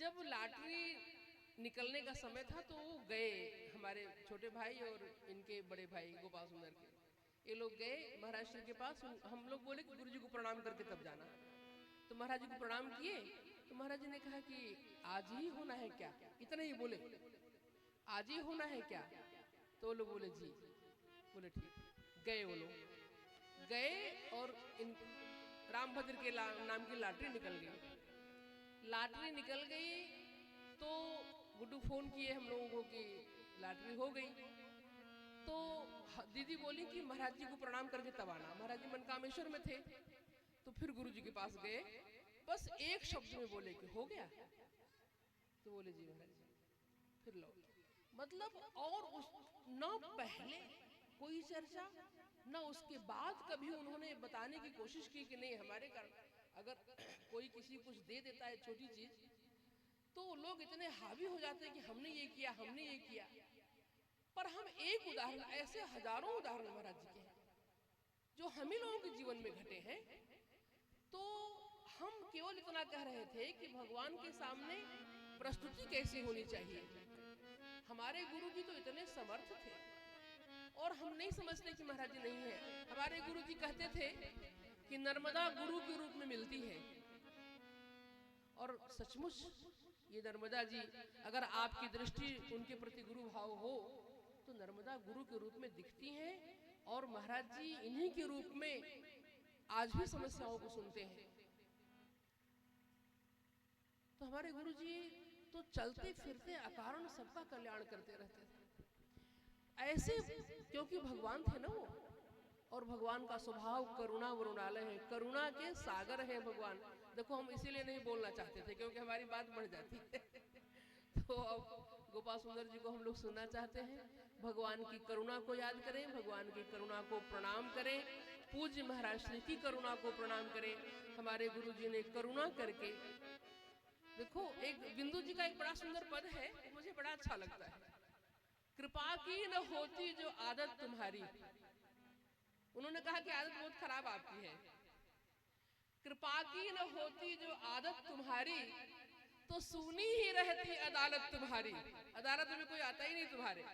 जब लॉटरी निकलने का समय था तो वो गए, हमारे छोटे भाई और इनके बड़े भाई गोपाल सुंदर के, ये लोग गए महाराज श्री के पास। हम लोग बोले कि गुरु जी को प्रणाम करके तब जाना। तो महाराज जी को प्रणाम किए तो महाराज जी ने कहा कि आज ही होना है क्या, इतना ही बोले, आज ही होना है क्या? तो वो लोग बोले जी। बोले ठीक। गए वो लोग गए और इन रामभद्र के नाम की लॉटरी निकल गई। लॉटरी निकल गई तो गुड्डू फोन किए हम लोगों को कि लॉटरी हो गई। तो दीदी बोली कि महाराज जी को प्रणाम करके तब आना। महाराज जी मनकामेश्वर में थे। तो फिर गुरु जी के पास गए, बस एक शब्द में बोले कि हो गया। तो बोले जी महाराज जी। फिर लो मतलब, और उस न पहले कोई चर्चा न उसके बाद कभी उन्होंने बताने की कोशिश की कि नहीं हमारे कारण अगर कोई किसी कुछ दे देता है छोटी चीज तो लोग इतने हावी हो जाते हैं कि हमने ये किया, हमने ये किया। पर हम एक उदाहरण, ऐसे हजारों उदाहरण महाराज जी के हैं जो हम ही लोगों के जीवन में घटे हैं। तो हम केवल इतना कह रहे थे कि भगवान के सामने प्रस्तुति कैसी होनी चाहिए। हमारे गुरु जी तो इतने समर्थ थे और हम नहीं समझते कि महाराज जी नहीं है। हमारे गुरु जी कहते थे कि नर्मदा गुरु के रूप में मिलती है, और सचमुच ये नर्मदा जी अगर आपकी दृष्टि उनके प्रति गुरु भाव हो तो नर्मदा गुरु के रूप में दिखती हैं, और महाराज जी इन्हीं के रूप में आज भी समस्याओं को सुनते हैं। तो हमारे गुरु जी तो चलते फिरते अकारण सबका कल्याण करते रहते थे ऐसे, क्योंकि भगवान थे ना वो, और भगवान का स्वभाव करुणा वरुणालय है, करुणा के सागर है भगवान। देखो हम इसीलिए नहीं बोलना चाहते थे क्योंकि हमारी बात बढ़ जाती है तो अब गोपाल सुंदर जी को हम लोग सुनना चाहते हैं। भगवान की करुणा को याद करें, भगवान की करुणा को प्रणाम करें, पूज्य महाराज श्री की करुणा को प्रणाम करें। हमारे गुरु जी ने करुणा करके, देखो एक बिंदु जी का एक बड़ा सुंदर पद है, मुझे बड़ा अच्छा लगता है। कृपा की न होती जो आदत तुम्हारी, उन्होंने कहा कि आदत बहुत खराब आपकी है। कृपा की न होती जो आदत तुम्हारी तो सुनी ही रहती अदालत तुम्हारी। अदालत में कोई आता ही नहीं तुम्हारे।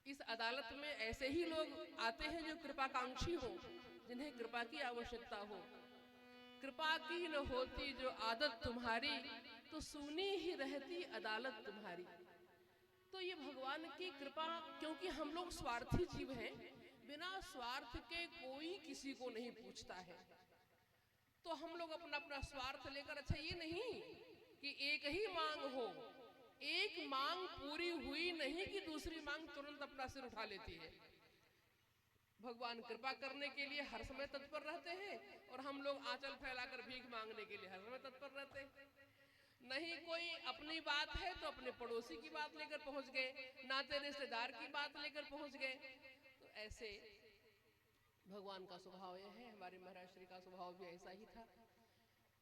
इस अदालत में ऐसे ही लोग आते हैं जो कृपाकांक्षी हो, जिन्हें कृपा की आवश्यकता हो। कृपा की न होती जो आदत तुम्हारी तो सुनी ही रहती अदालत तुम्हारी। तो ये भगवान की कृपा, क्योंकि हम लोग स्वार्थी जीव हैं, बिना स्वार्थ के कोई किसी को नहीं पूछता है। तो हम लोग अपना अपना स्वार्थ लेकर, अच्छा ये नहीं कि एक ही मांग हो, एक मांग पूरी हुई नहीं कि दूसरी मांग तुरंत अपना सिर उठा लेती है। भगवान कृपा करने के लिए हर समय तत्पर रहते हैं और हम लोग आंचल फैलाकर भीख मांगने के लिए हर समय तत्पर रहते हैं। नहीं कोई अपनी बात है तो अपने पड़ोसी की बात लेकर पहुंच गए, नाते रिश्तेदार की बात लेकर पहुंच गए। तो ऐसे भगवान का स्वभाव यह है, हमारे महाराज श्री का स्वभाव भी ऐसा ही था।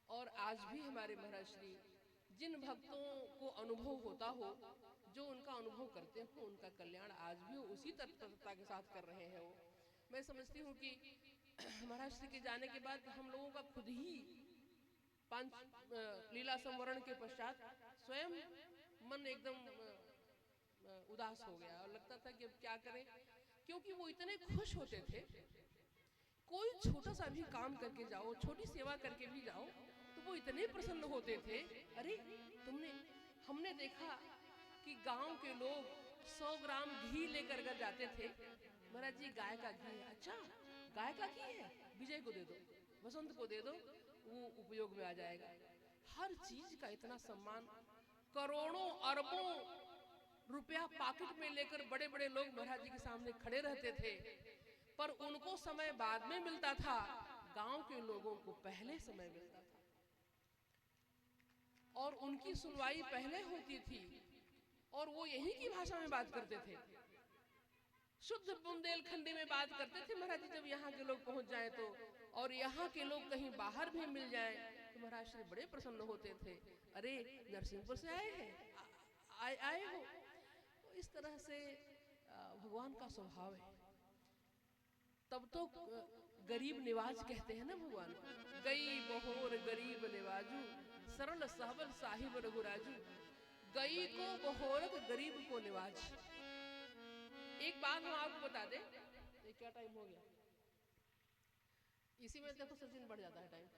और आज भी हमारे महाराज श्री जिन भक्तों को अनुभव होता हो, जो उनका अनुभव करते हो, उनका कल्याण आज भी उसी तत्परता के साथ कर रहे हैं। वो मैं समझती हूँ कि महाराज श्री के जाने के बाद हम लोगों का खुद ही पांच लीला संवरण के पश्चात स्वयं मन एकदम उदास हो गया और लगता था कि अब क्या करें, क्योंकि वो इतने खुश होते थे। कोई छोटा सा भी काम करके जाओ, छोटी सेवा करके भी जाओ, तो वो इतने प्रसन्न होते थे। अरे हमने देखा कि गांव के लोग 100 ग्राम घी लेकर अगर जाते थे, महाराज जी गाय का घी है, अच्छा गाय का घी है, विजय को दे दो, वसंत को दे दो, वो उपयोग में आ जाएगा। हर चीज का इतना सम्मान, करोड़ों अरबों रुपया पॉकेट में लेकर बड़े बड़े लोग महाराज जी के सामने खड़े रहते थे, पर उनको समय बाद में मिलता था, गांव के लोगों को पहले समय मिलता था और उनकी सुनवाई पहले होती थी और वो यहीं की भाषा में बात करते थे, शुद्ध बुंदेलखंडी में बात करते थे महाराज जी। जब यहाँ के लोग पहुंच जाए तो, और यहाँ के लोग कहीं बाहर भी मिल जाए तो महाराज श्री बड़े प्रसन्न होते थे। अरे नरसिंहपुर से आए हैं, आए हो। तो इस तरह से भगवान का स्वभाव है। तब तो गरीब निवाज कहते हैं ना भगवान, गई बहोर गरीब निवाजू शरण सहबल साहिब रघुराजू, गई को बहोरक गरीब को निवाज। एक बात हम आपको बता दें, ये क्या टाइम हो गया? इसी में देखो सचिन बढ़ जाता है टाइम,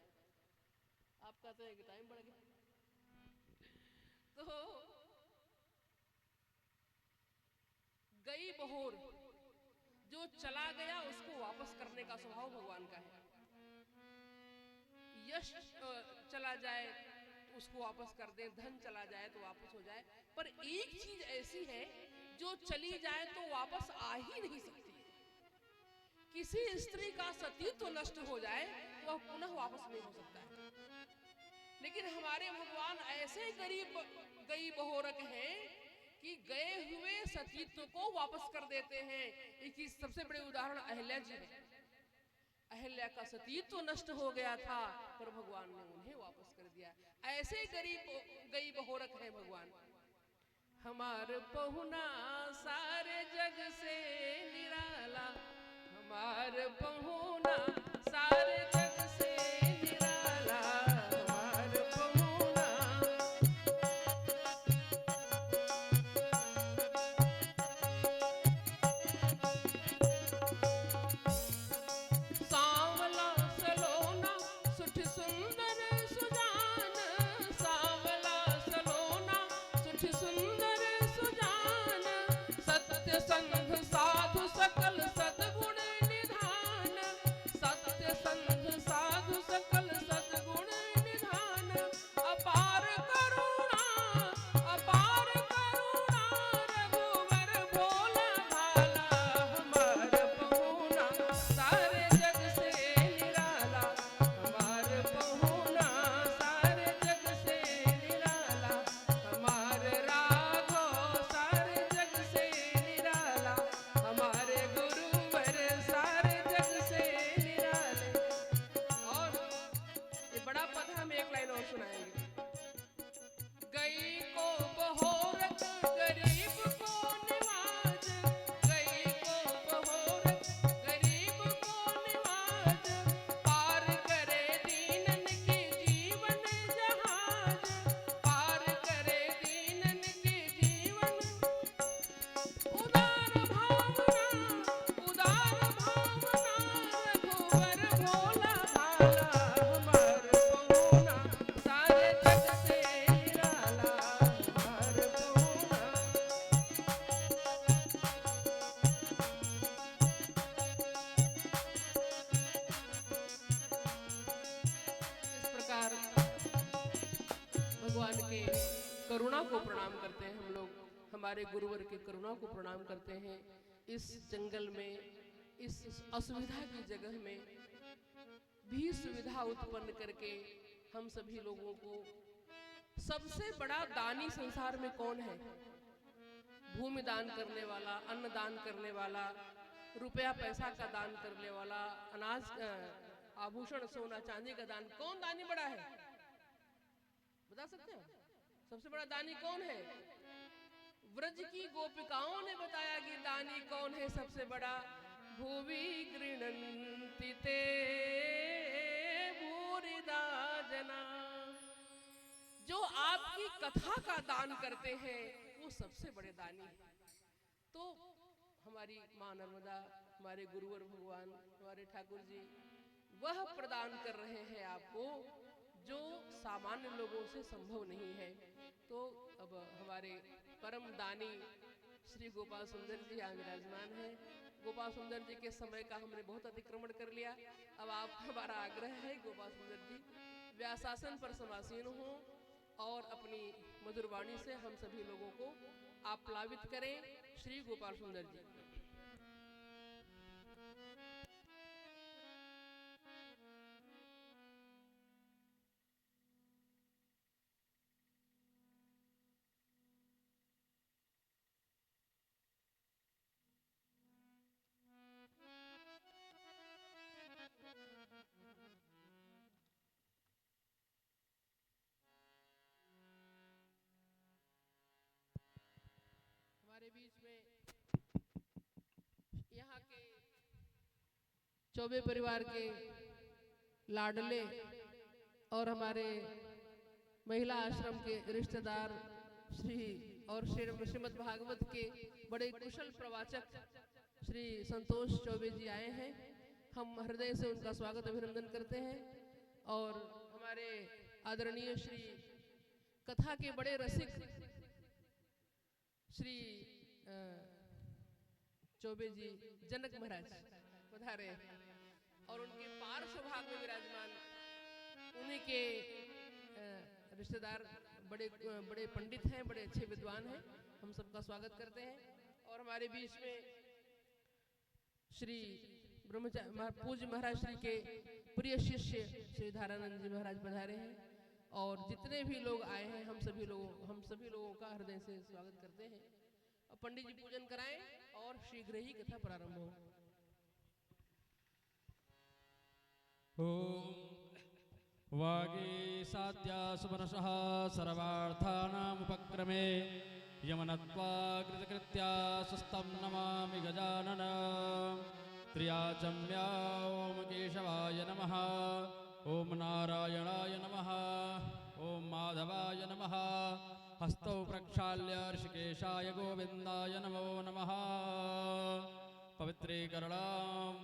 आप कहते हैं कि टाइम बढ़ गया। तो गई बहोर, जो चला गया उसको वापस करने का स्वभाव भगवान का है। यश चला जाए तो उसको वापस कर दे, धन चला जाए तो वापस हो जाए, पर एक चीज ऐसी है जो चली जाए तो वापस आ ही नहीं सकती। किसी स्त्री का सतीत्व नष्ट हो जाए तो वह पुनः वापस नहीं हो सकता है, लेकिन हमारे भगवान ऐसे गरीब गई बहोरक हैं कि गए हुए सतीत्व को वापस कर देते हैं। इसकी सबसे बड़े उदाहरण अहिल्या जी है। अहिल्या का सतीत्व नष्ट हो गया था पर भगवान ने उन्हें वापस कर दिया। ऐसे गरीब गई बहोरक है भगवान। हमार पहुना सारे जग से निराला, हमार पहुना सारे जग से निराला, हमार पहुना। सांवला सलोना सुठ सुंदर सुजान, सांवला सलोना सुठ सुंदर सुजान, सत्य संध साधु सकल सद्गुण निधान, सत्य संध साधु सकल सद्गुण निधान, अपार करुणा रघुवर भोला भाला, हमार पहुना सारे जग से निराला, हमार पहुना सारे जग से निराला, हमार राघव सारे जग से निराला, हमारे गुरुवर सारे जग से निराले। और ये बड़ा पद हम एक लाइन और सुनाएंगे। गई को बहोरक गरीब को निवाज, गई को बहोरक गरीब को निवाज, पार करे दीनन की जीवन जहाज, पार करे दीनन की जीवन। उदार भावना रघुवर भोला भाला, हमार पहुना सारे जग से निराला, हमार पहुना। इस प्रकार भगवान के करुणा को प्रणाम करते हैं हम लोग, हमारे गुरुवर के करुणा को प्रणाम करते हैं। इस जंगल में, इस असुविधा की जगह में भी सुविधा उत्पन्न करके हम सभी लोगों को, सबसे बड़ा दानी संसार में कौन है? भूमि दान करने वाला, अन्न दान करने वाला, रुपया पैसा का दान करने वाला, अनाज आभूषण सोना चांदी का दान, कौन दानी बड़ा है? बता सकते हैं? सबसे बड़ा दानी कौन है? व्रज की गोपिकाओं ने बताया कि दानी कौन है सबसे बड़ा। भुवि गृह्णन्ति ते भूरिदा जना, जो आपकी कथा का दान करते हैं वो सबसे बड़े दानी हैं। तो हमारी माँ नर्मदा, हमारे गुरुवर भगवान, हमारे ठाकुर जी वह प्रदान कर रहे हैं आपको जो सामान्य लोगों से संभव नहीं है। तो अब हमारे परम दानी श्री गोपाल सुंदर जी यहाँ विराजमान है। गोपाल सुंदर जी के समय का हमने बहुत अतिक्रमण कर लिया। अब आप, हमारा आग्रह है गोपाल सुंदर जी व्यासासन पर समासीन हो और अपनी मधुर वाणी से हम सभी लोगों को आप प्लावित करें। श्री गोपाल सुंदर जी। हमारे बीच में यहाँ के चौबे परिवार के लाडले और हमारे महिला आश्रम के रिश्तेदार श्री और श्रीमद् भागवत के बड़े कुशल प्रवाचक श्री संतोष चौबे जी आए हैं। हम हृदय से उनका स्वागत अभिनंदन करते हैं। और हमारे आदरणीय श्री कथा के बड़े रसिक श्री चौबे जी जनक महाराज पधारे और उनके पार्श्व भाग में विराजमान उन्हीं के रिश्तेदार बड़े बड़े पंडित हैं, बड़े अच्छे विद्वान हैं। हम सबका स्वागत करते हैं। और हमारे बीच में श्री ब्रह्मचारी पूज्य महाराज श्री के प्रिय शिष्य श्री धारानंद जी महाराज पधारे हैं। और जितने भी लोग आए हैं हम सभी लोगों का हृदय से स्वागत करते हैं। अब पंडित जी पूजन कराएं और शीघ्र ही कथा प्रारंभ हो। वागीसाद्या सुमनसः सर्वार्थानामुपक्रमे यमनत्वाकृतकृत्या सुस्तं नमामि गजाननं त्र्याचम्या ॐ केशवाय नमः, ॐ नारायणाय नमः, ॐ माधवाय नमः। हस्तौ प्रक्षाल्य ऋषिकेशाय गोविन्दाय नमो नमः। पवित्रीकरणाम्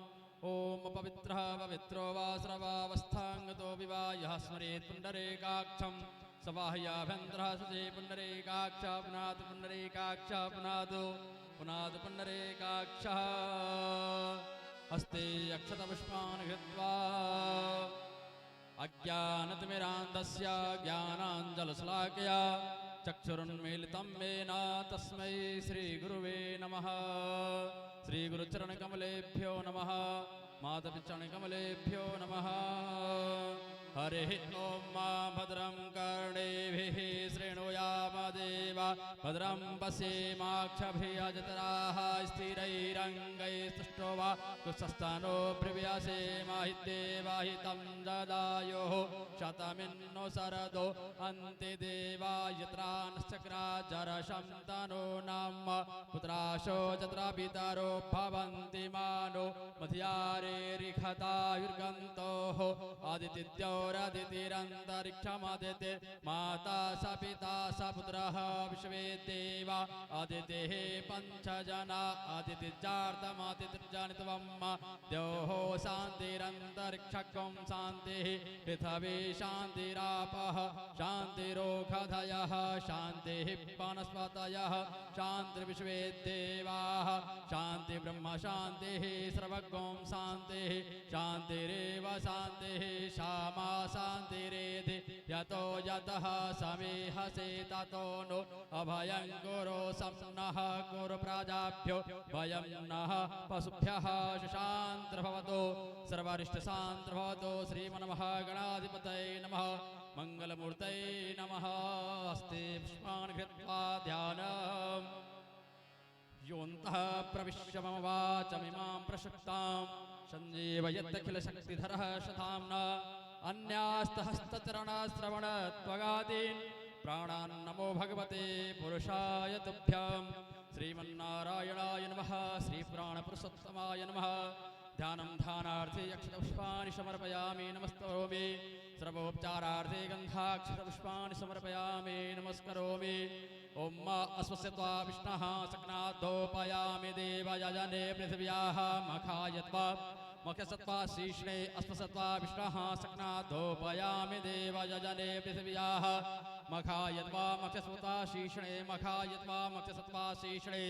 ओम पवित्रः पवित्रो वा स्रवावस्थांगतो विवायः स्मरेत् पुण्डरीकाक्षं सबाह्याभ्यन्तरः सुजे पुण्डरीकाक्ष पुनातु पुण्डरीकाक्ष पुनातु पुण्डरीकाक्षः। हस्ते अक्षतपुष्पान् कृत्वा अज्ञानतिमिरान्धस्य ज्ञानाञ्जलशलाकया चक्षुरुन्मीलितं येन तस्मै श्रीगुरुवे नमः। श्रीगुरुचरणकमलेभ्यो नमः, माधवचरणकमलेभ्यो नमः। हरिः ॐ मा भद्रं कर्णेभिः शृणुयाम देवा, भद्रं पश्येमाक्षभिर्यजत्राः स्थिरैरङ्गैस्तुष्टो वा कुशस्थानो ब्रव्यासेमाहिदेवाहितं ददायोः शतमिन्नो शरदो अन्ते देवा यत्रांश्चक्राजरशं तनो नाम पुत्राशो जत्रा पितरो भवन्ति मानो मध्यारेरिखतायुर्गन्तोः आदितिद्योरादितिरन्तरिक्षमादिते माता स पिता स पुत्रः विश्वे देवा आदितेः पञ्चजना आदितिर्जातमादितिर्जनित्वं द्योः शान्तिरन्तरिक्षकं शान्तिः पृथिवी शान्तिरापः शान्तिरोषधयः शान्तिः वनस्पतयः शान्तिर्विश्वे देवाः शान्ति ब्रह्म शान्तिः सर्वगं शान्तिः शान्तिरेव शान्तिः श्यामा शान्तिरेधि यतो यतः समेहसे ततो नो अभयं कुरु सम्नः कुरु प्रजाभ्यो भयं नः पशुभ्यः शान्तिर्भवतु सर्वरिष्टशान्तिर्भवतु। श्रीमन्महागणाधिपतये नमः, मङ्गलमूर्तये नमः। हस्ते पुष्पाणि कृत्वा ध्यानम् योऽन्तः प्रविश्य मम वाचमिमां प्रशक्तां सञ्जीवयत्यखिलशक्तिधरः शताम्ना अन्यास्तहस्तचरणश्रवणत्वगादीन् प्राणान् नमो भगवते पुरुषाय तुभ्यं। श्रीमन्नारायणाय नमः, श्रीप्राणपुरुषोत्तमाय नमः। ध्यानं ध्यानार्थे अक्षतपुष्पाणि समर्पयामि नमस्करोमि। सर्वोपचारार्थे गन्धाक्षतपुष्पाणि समर्पयामि नमस्करोमि। ॐ अस्वस्यत्वा विष्णः सक्नाद्धोपयामि देवयजने पृथिव्याः मखायत्वा मख्यसत्वा शीर्ष्णे अस्वसत्वा विष्णः सक्नाद्धोपयामि देवयजने पृथिव्याः मखायत्वा मख्यसत्वा शीर्ष्णे मखायत्वा मख्यसत्वा शीर्ष्णे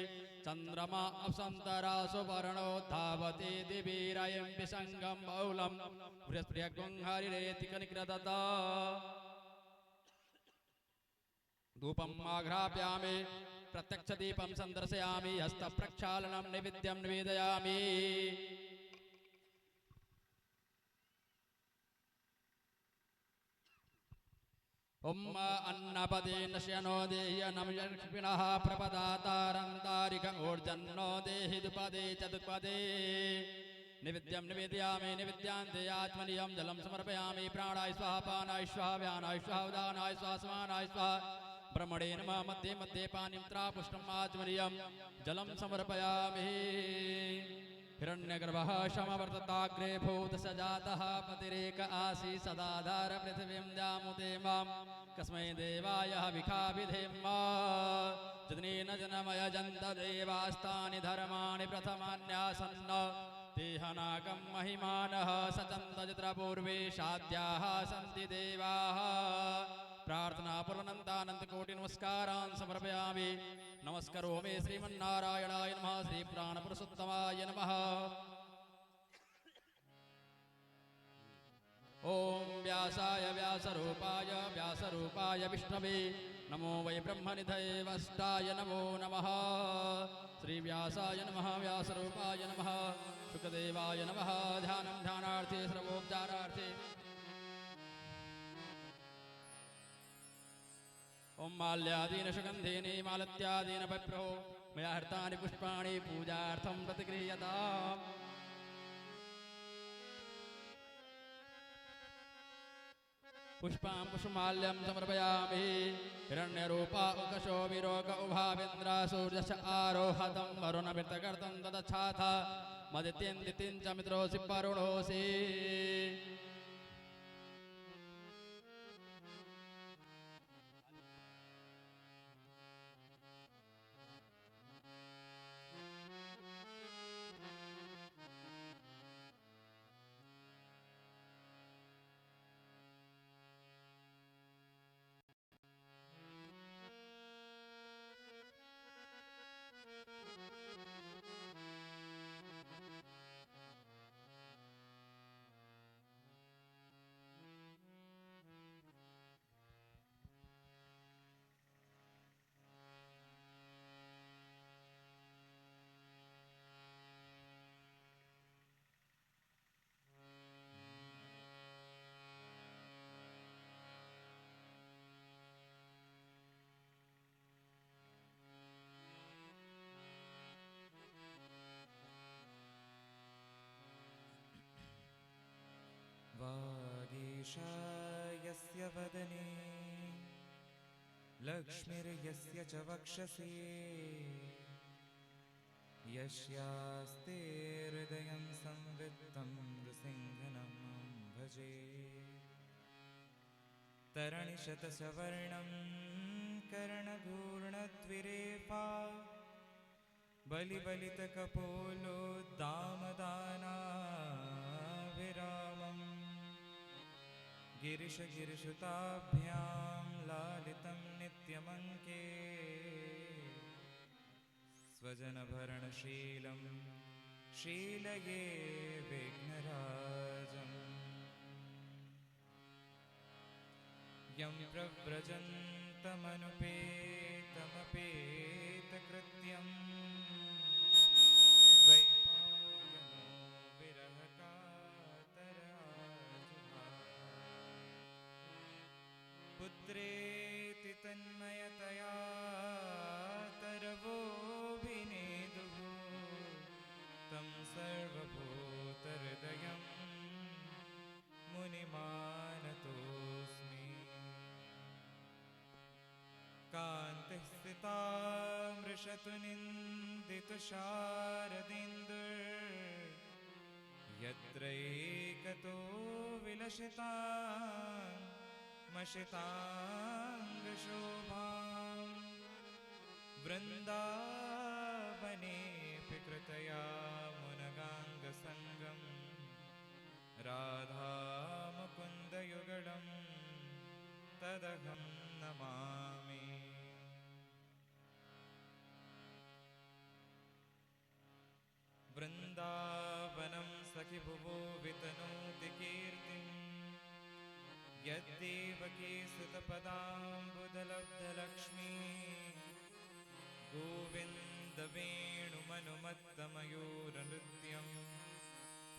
चन्द्रमा अपसन्तरा सुवर्णो धावति दिवीरयं विसङ्गं बहुलं बृहस्पतिं हरिरेति कनिक्रदता। धूपम् आघ्रापयामि प्रत्यक्षदीपं सन्दर्शयामि हस्तप्रक्षालनं नैवेद्यं निवेदयामि। अन्नपदे नश्यनो देह्य नमयक्षिणः प्रपदातारन्तारिकमूर्जन्नो देहि दुपदे चतुपदे। निवेद्यं निवेदयामि निवेद्यान्ते आत्मनियं जलं समर्पयामि। प्राणाय स्वाहा पानाय स्वाहा व्यानाय स्वाहा उदानाय स्वाहा समानाय स्वाहा। ब्रह्मणे नमः मध्ये मध्ये पानीं त्रापुष्टम् आत्मनियं जलं समर्पयामि। हिरण्यगर्भः क्षमवर्तताग्रे भूतसजातः पतिरेक आसी सदाधार पृथिवीं द्यामुदे मां कस्मै देवाय हविखाभिधेम जनेन जनमयजन्त देवास्तानि धर्माणि प्रथमान्यासन्न तेहनाकं महिमानः सचन्दजित्रपूर्वे साध्याः सन्ति देवाः प्रार्थना पूर्णनन्तानन्तकोटि नमस्कारान् समर्पयामि नमस्करोमि श्रीमन्नारायणाय नमः श्री प्राणपुरुषोत्तमाय नमः ओम व्यासाय व्यासरूपाय विष्णवे नमो वै ब्रह्मनिधये वसिष्ठाय नमो नमः श्री व्यासाय नमः व्यासरूपाय नमः शुकदेवाय नमः ध्यानं ध्यानार्थे सर्वोपचारार्थे ओम माल्यादीन सुगंधेने मालत्यादीन पप्रहो मया हर्तानि पुष्पाणि पूजार्थं प्रतिगृह्यताम् पुष्पां पुष्पमाल्यं समर्पयामि हिरण्यरूपा उकशो विरोग उभावेन्द्र सूर्यस्य आरोहतं वरुणमृतकर्तं तदच्छाथ मदित्यन्दितिं च मित्रोऽसि परुणोऽसि वागीशायस्य वदने लक्ष्मीर्यस्य च वक्षसि यस्यास्ते हृदयं संवित्तं नृसिंहनं भजे तरणिशतसवर्णं कर्णघूर्णद्विरेफा बलिबलितकपोलोद्दामदानाभिरामम् गिरिशगिरिसुताभ्यां लालितं नित्यमङ्के स्वजनभरणशीलं शीलये विघ्नराजम् यं प्रव्रजन्तमनुपेतमपेतकृत्यम् द्वैपायनो पुत्रेति तन्मयतया तरवोऽभिनेदुः तं सर्वभूतहृदयं मुनिमानतोऽस्मि कान्तिः स्थितामृषतु निन्दितुषारदिन्दुर्यत्रैकतो विलसितान् मशिताङ्गशोभां वृन्दावनेऽपि कृतया मुनगाङ्गसङ्गं राधामुकुन्दयुगलं तदहं नमामि वृन्दावनं सखिभुवो वितनोति कीर्तिम् यद्देवकी सुतपदाम्बुदलब्धलक्ष्मी गोविन्दवेणुमनुमत्तमयूरनृत्यं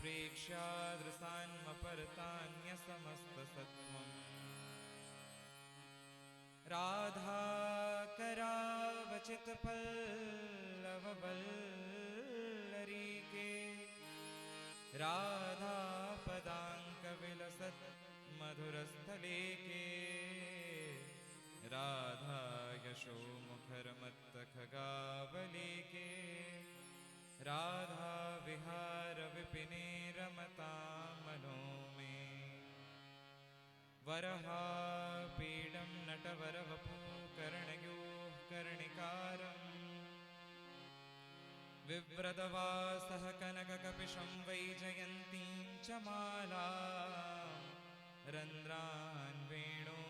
प्रेक्ष्यादृशान्मपरतान्यसमस्तसत्त्वम् राधाकरावचितपल्लववल्लरीके राधापदाङ्कविलसत् मधुरस्थलेके राधा यशोमुखरमत्तखगावलेके राधा विहारविपिने रमतां मनो मे वरहापीडं विव्रतवासः कनककपिशं वैजयन्तीं च माला रन्ध्रान् वेणो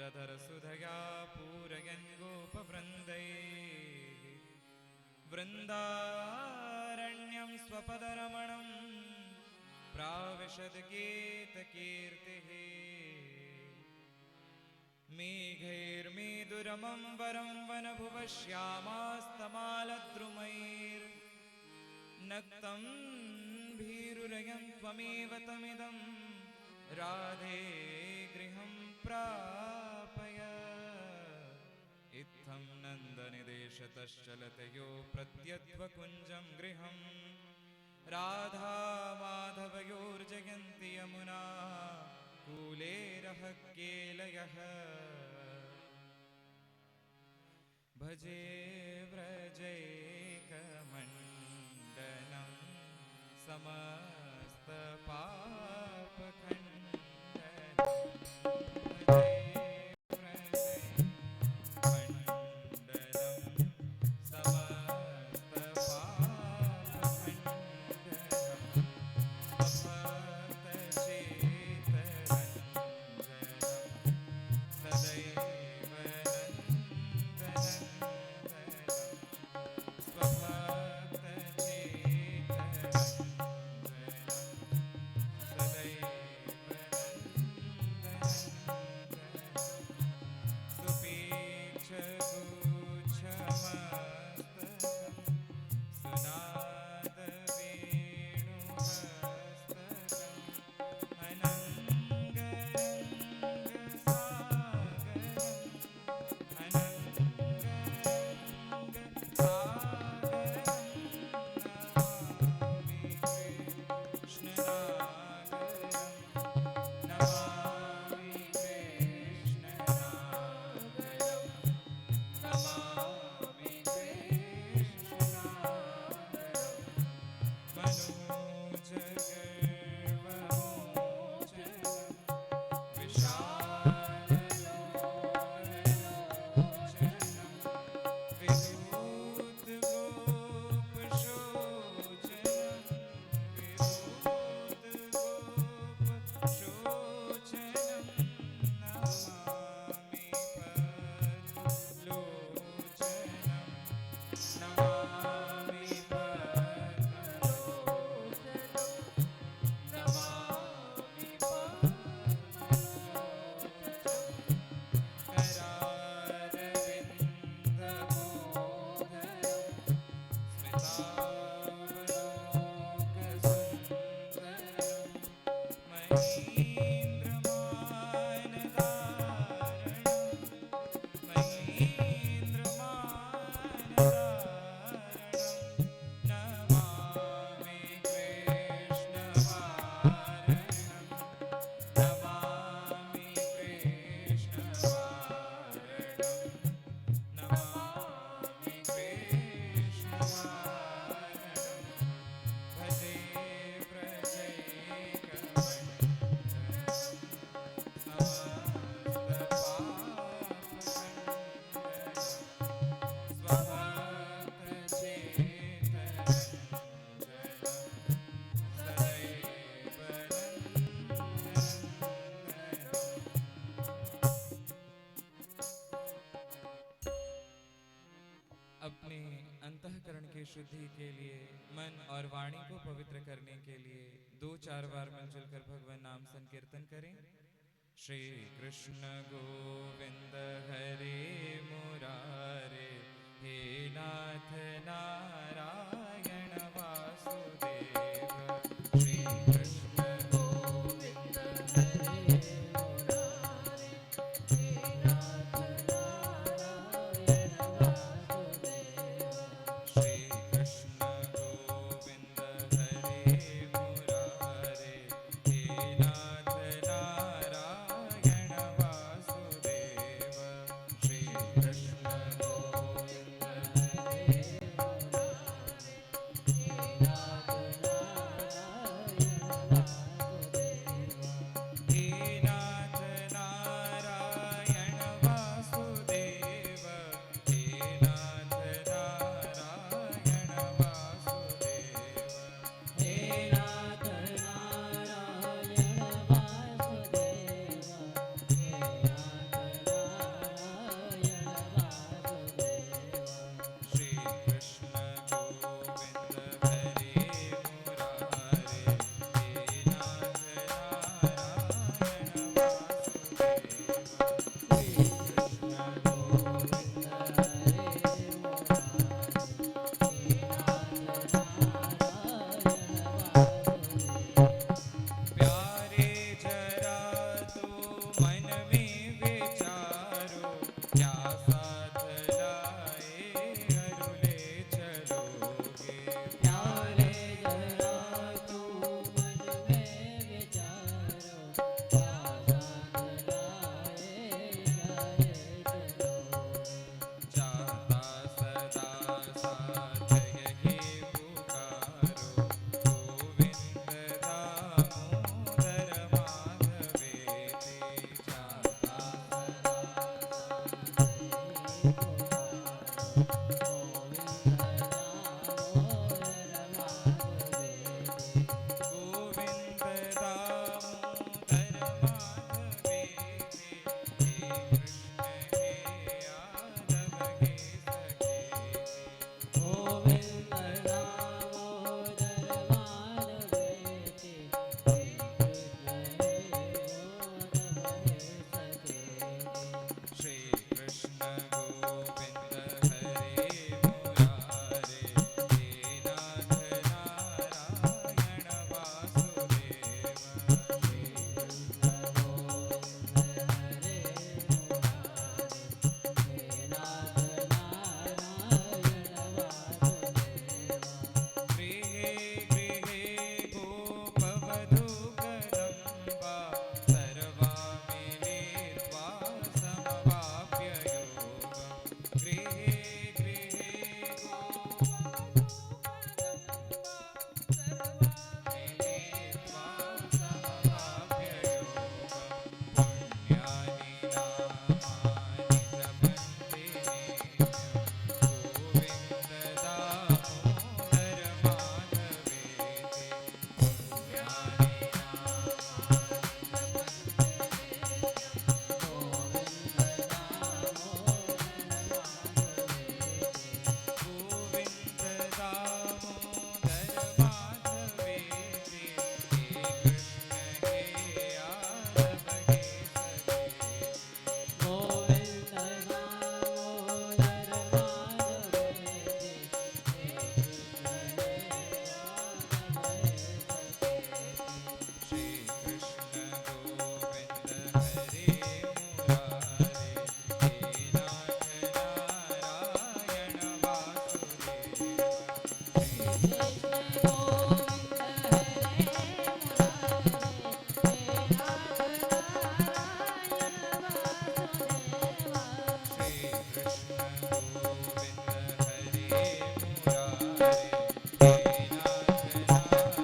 रधरसुधया पूरयन् गोपवृन्दैः वृन्दारण्यं स्वपदरमणं प्राविशद्गीतकीर्तिः मेघैर्मेदुरमं वरं वनभुवः श्यामास्तमालद्रुमैर्नक्तं भीरुरयं त्वमेव तमिदं राधे गृहं प्रापय इत्थं नन्दनिदेशतश्चलतयो प्रत्यध्वकुञ्जं गृहं राधा माधवयोर्जयन्ति यमुना कूलेरः केलयः भजे व्रजैकमण्डनं शुद्धि के लिए मन और वाणी को पवित्र करने के लिए 2-4 बार मिलजुल कर भगवान नाम संकीर्तन करें। श्री कृष्ण गोविंद हरे मुरारे, हे नाथ नारायण वासुदेव। श्री कृष्ण गोविंद हरे मुरारे, हे नाथ नारायण वासुदेव। श्री कृष्ण गोविंद हरे मुरारे, हे नाथ नारायण वासुदेव। श्री कृष्ण गोविंद हरे मुरारे, हे नाथ नारायण प्यारे जरा तो मन में विचारो, क्या साथ लाए अरुले चलोगे। प्यारे जरा तू मन में विचारो, क्या साथ लाए घरे चलोगे। जाता सदा साथ यही पुकारो, गोविंद दामोदर माधवेति। जाता गोविंद दामोदर माधवेति। हे कृष्ण हे यादव हे सखेति। गोविंद दामोदर माधवेति, हे कृष्ण हे यादव हे सखेति। श्री कृष्ण गोविंद हरे मुरारे, हे नाथ नारायण वासुदेव। श्री कृष्ण गोविंद हरे मुरारे, हे नाथ नारायण वासुदेव। गृहे गृहे गोपवधू कदम्बा, सर्वा मिलित्वा समवाप्य योगम्। गृहे गृहे गोपवधू कदम्बा, सर्वा मिलित्वा समवाप्य योगम्। पुण्यानि नामानि जपन्ति नित्यम्, गोविन्द दामोदर माधवेति। पुण्यानि गोविन्द दामोदर माधवेति। हे कृष्ण हे यादव हे सखेति। गोविंद दामोदर माधवेति, हे कृष्ण हे यादव हे सखेति। श्री कृष्ण गोविंद हरे मुरारे, हे नाथ नारायण वासुदेव। श्री कृष्ण गोविंद हरे मुरारे, हे नाथ नारायण वासुदेव। श्री कृष्ण गोविंद हरे मुरारे, हे नाथ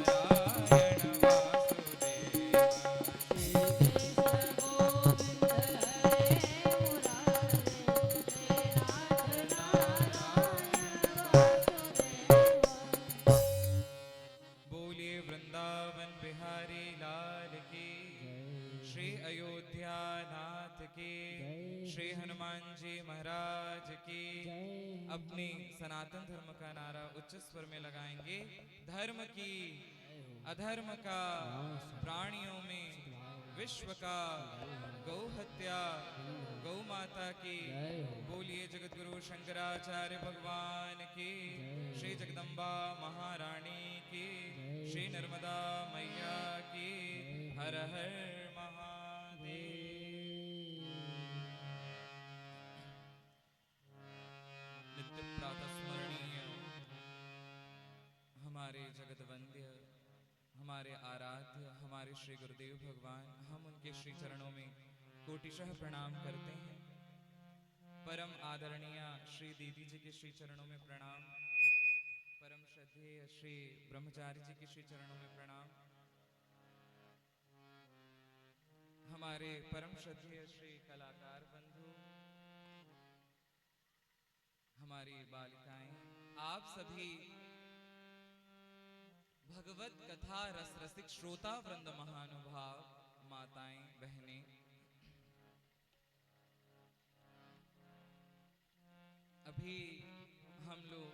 नारायण वासुदेव। श्री कृष्ण गोविंद हरे मुरारे, हे नाथ नारायण वासुदेव। बोलिए वृंदावन बिहारी लाल की, श्री अयोध्या नाथ की, श्री हनुमान जी महाराज की। अपने सनातन धर्म का नारा उच्च स्वर में लगाएंगे। धर्म की, अधर्म का, प्राणियों में, विश्व का, गौ हत्या, गौ माता की। बोलिए जगतगुरु शंकराचार्य भगवान की, श्री जगदम्बा महारानी की, श्री नर्मदा मैया की। हर हर महादेव। नित्य प्रातः स्मरणीय हमारे जगतवंद्य, हमारे आराध्य, हमारे श्री गुरुदेव भगवान, हम उनके श्री चरणों में कोटिशः प्रणाम करते हैं। परम आदरणीय श्री दीदी जी के श्री चरणों में प्रणाम। परम श्रद्धेय श्री ब्रह्मचारी जी के श्री चरणों में प्रणाम। हमारे परम श्रद्धेय श्री कलाकार बंधु, हमारी बालिकाएं, आप सभी भगवत कथा रस रसिक श्रोता वृंद, महानुभाव, माताएं, बहनें, अभी हम लोग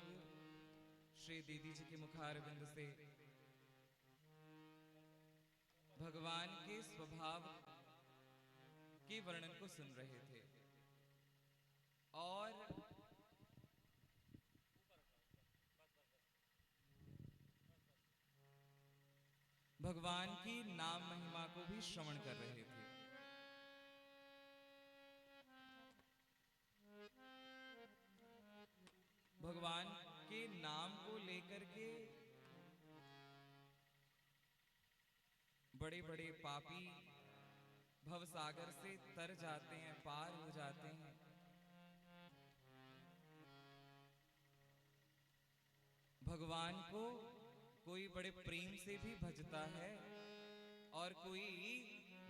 श्री दीदी जी के मुखारविंद से भगवान के स्वभाव के वर्णन को सुन रहे थे और भगवान की नाम महिमा को भी श्रवण कर रहे थे। भगवान के नाम को लेकर के बड़े बड़े पापी भवसागर से तर जाते हैं, पार हो जाते हैं। भगवान को कोई बड़े प्रेम से भी भजता है और कोई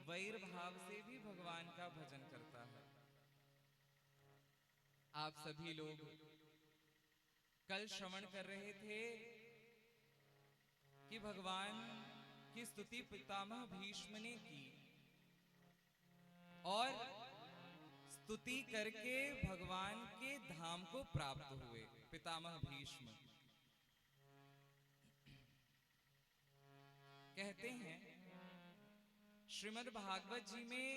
वैर भाव से भी भगवान का भजन करता है। आप सभी लोग कल श्रवण कर रहे थे कि भगवान की स्तुति पितामह भीष्म ने की और स्तुति करके भगवान के धाम को प्राप्त हुए पितामह भीष्म। कहते हैं श्रीमद् भागवत जी में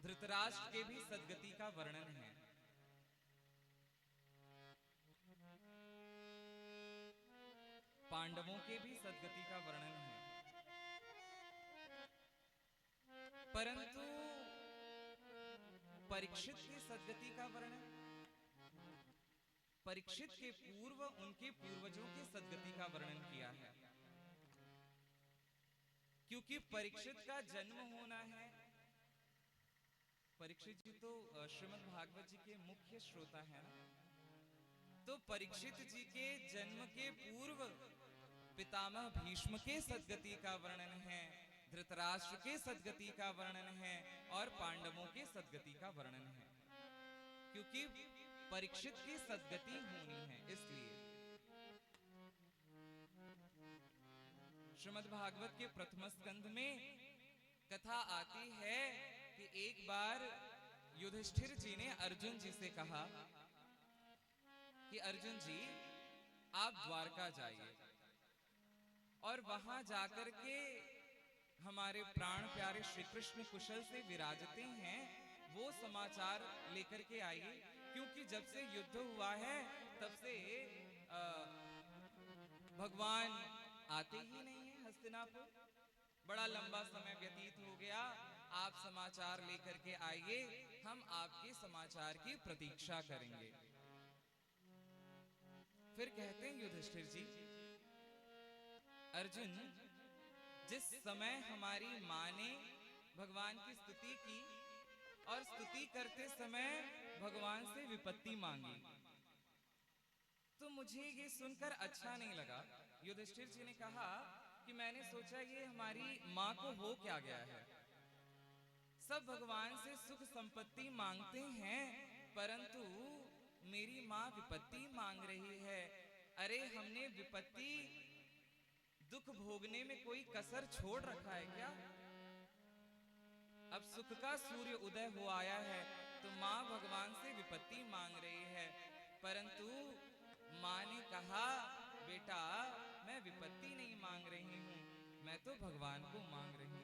धृतराष्ट्र के भी सद्गति का वर्णन है। पांडवों के भी सद्गति का वर्णन है, परंतु परीक्षित की सद्गति का वर्णन, परीक्षित के पूर्व उनके पूर्वजों की सद्गति का वर्णन किया है। क्योंकि परीक्षित का जन्म होना है। परीक्षित जी तो श्रीमद् भागवत जी के मुख्य श्रोता है ना, तो परीक्षित जी के जन्म के पूर्व पितामह भीष्म के सद्गति का वर्णन है, धृतराष्ट्र के सद्गति का वर्णन है और पांडवों के सद्गति का वर्णन है। क्योंकि परीक्षित की सद्गति होनी है, इसलिए श्रीमद् भागवत के प्रथम स्कंध में कथा आती है कि एक बार युधिष्ठिर जी ने अर्जुन जी से कहा कि अर्जुन जी आप द्वारका जाइए और वहां जाकर के हमारे प्राण प्यारे श्री कृष्ण कुशल से विराजते हैं वो समाचार लेकर के आइए। क्योंकि जब से युद्ध हुआ है तब से भगवान आते ही नहीं है हस्तिनापुर, बड़ा लंबा समय व्यतीत हो गया। आप समाचार लेकर के आइए, हम आपके समाचार की प्रतीक्षा करेंगे। फिर कहते हैं युधिष्ठिर जी, अर्जुन जिस समय हमारी माँ ने भगवान की स्तुति की और स्तुति करते समय भगवान से विपत्ति मांगी तो मुझे ये सुनकर अच्छा नहीं लगा। युधिष्ठिर जी ने कहा कि मैंने सोचा ये हमारी माँ को हो क्या गया है, सब भगवान से सुख संपत्ति मांगते हैं परंतु मेरी माँ विपत्ति मांग रही है। अरे हमने विपत्ति दुख भोगने में कोई कसर छोड़ रखा है क्या? अब सुख का सूर्य उदय हो आया है तो माँ भगवान से विपत्ति मांग रही है, परंतु माँ ने कहा बेटा मैं विपत्ति नहीं मांग रही हूँ, मैं तो भगवान को मांग रही हूँ।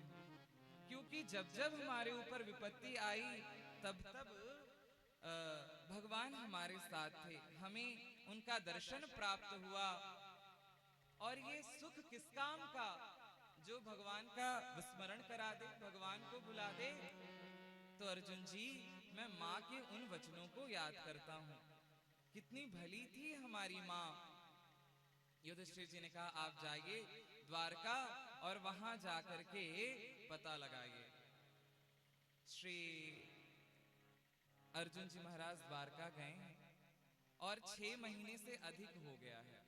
क्योंकि जब जब हमारे ऊपर विपत्ति आई तब तब भगवान हमारे साथ थे, हमें उनका दर्शन प्राप्त हुआ। और ये सुख किस काम का जो भगवान का विस्मरण करा दे, भगवान को भुला दे। तो अर्जुन जी मैं माँ के उन वचनों को याद करता हूँ, कितनी भली थी हमारी माँ। युधिष्ठिर जी ने कहा आप जाइए द्वारका और वहां जाकर के पता लगाइए। श्री अर्जुन जी महाराज द्वारका गए और 6 महीने से अधिक हो गया है,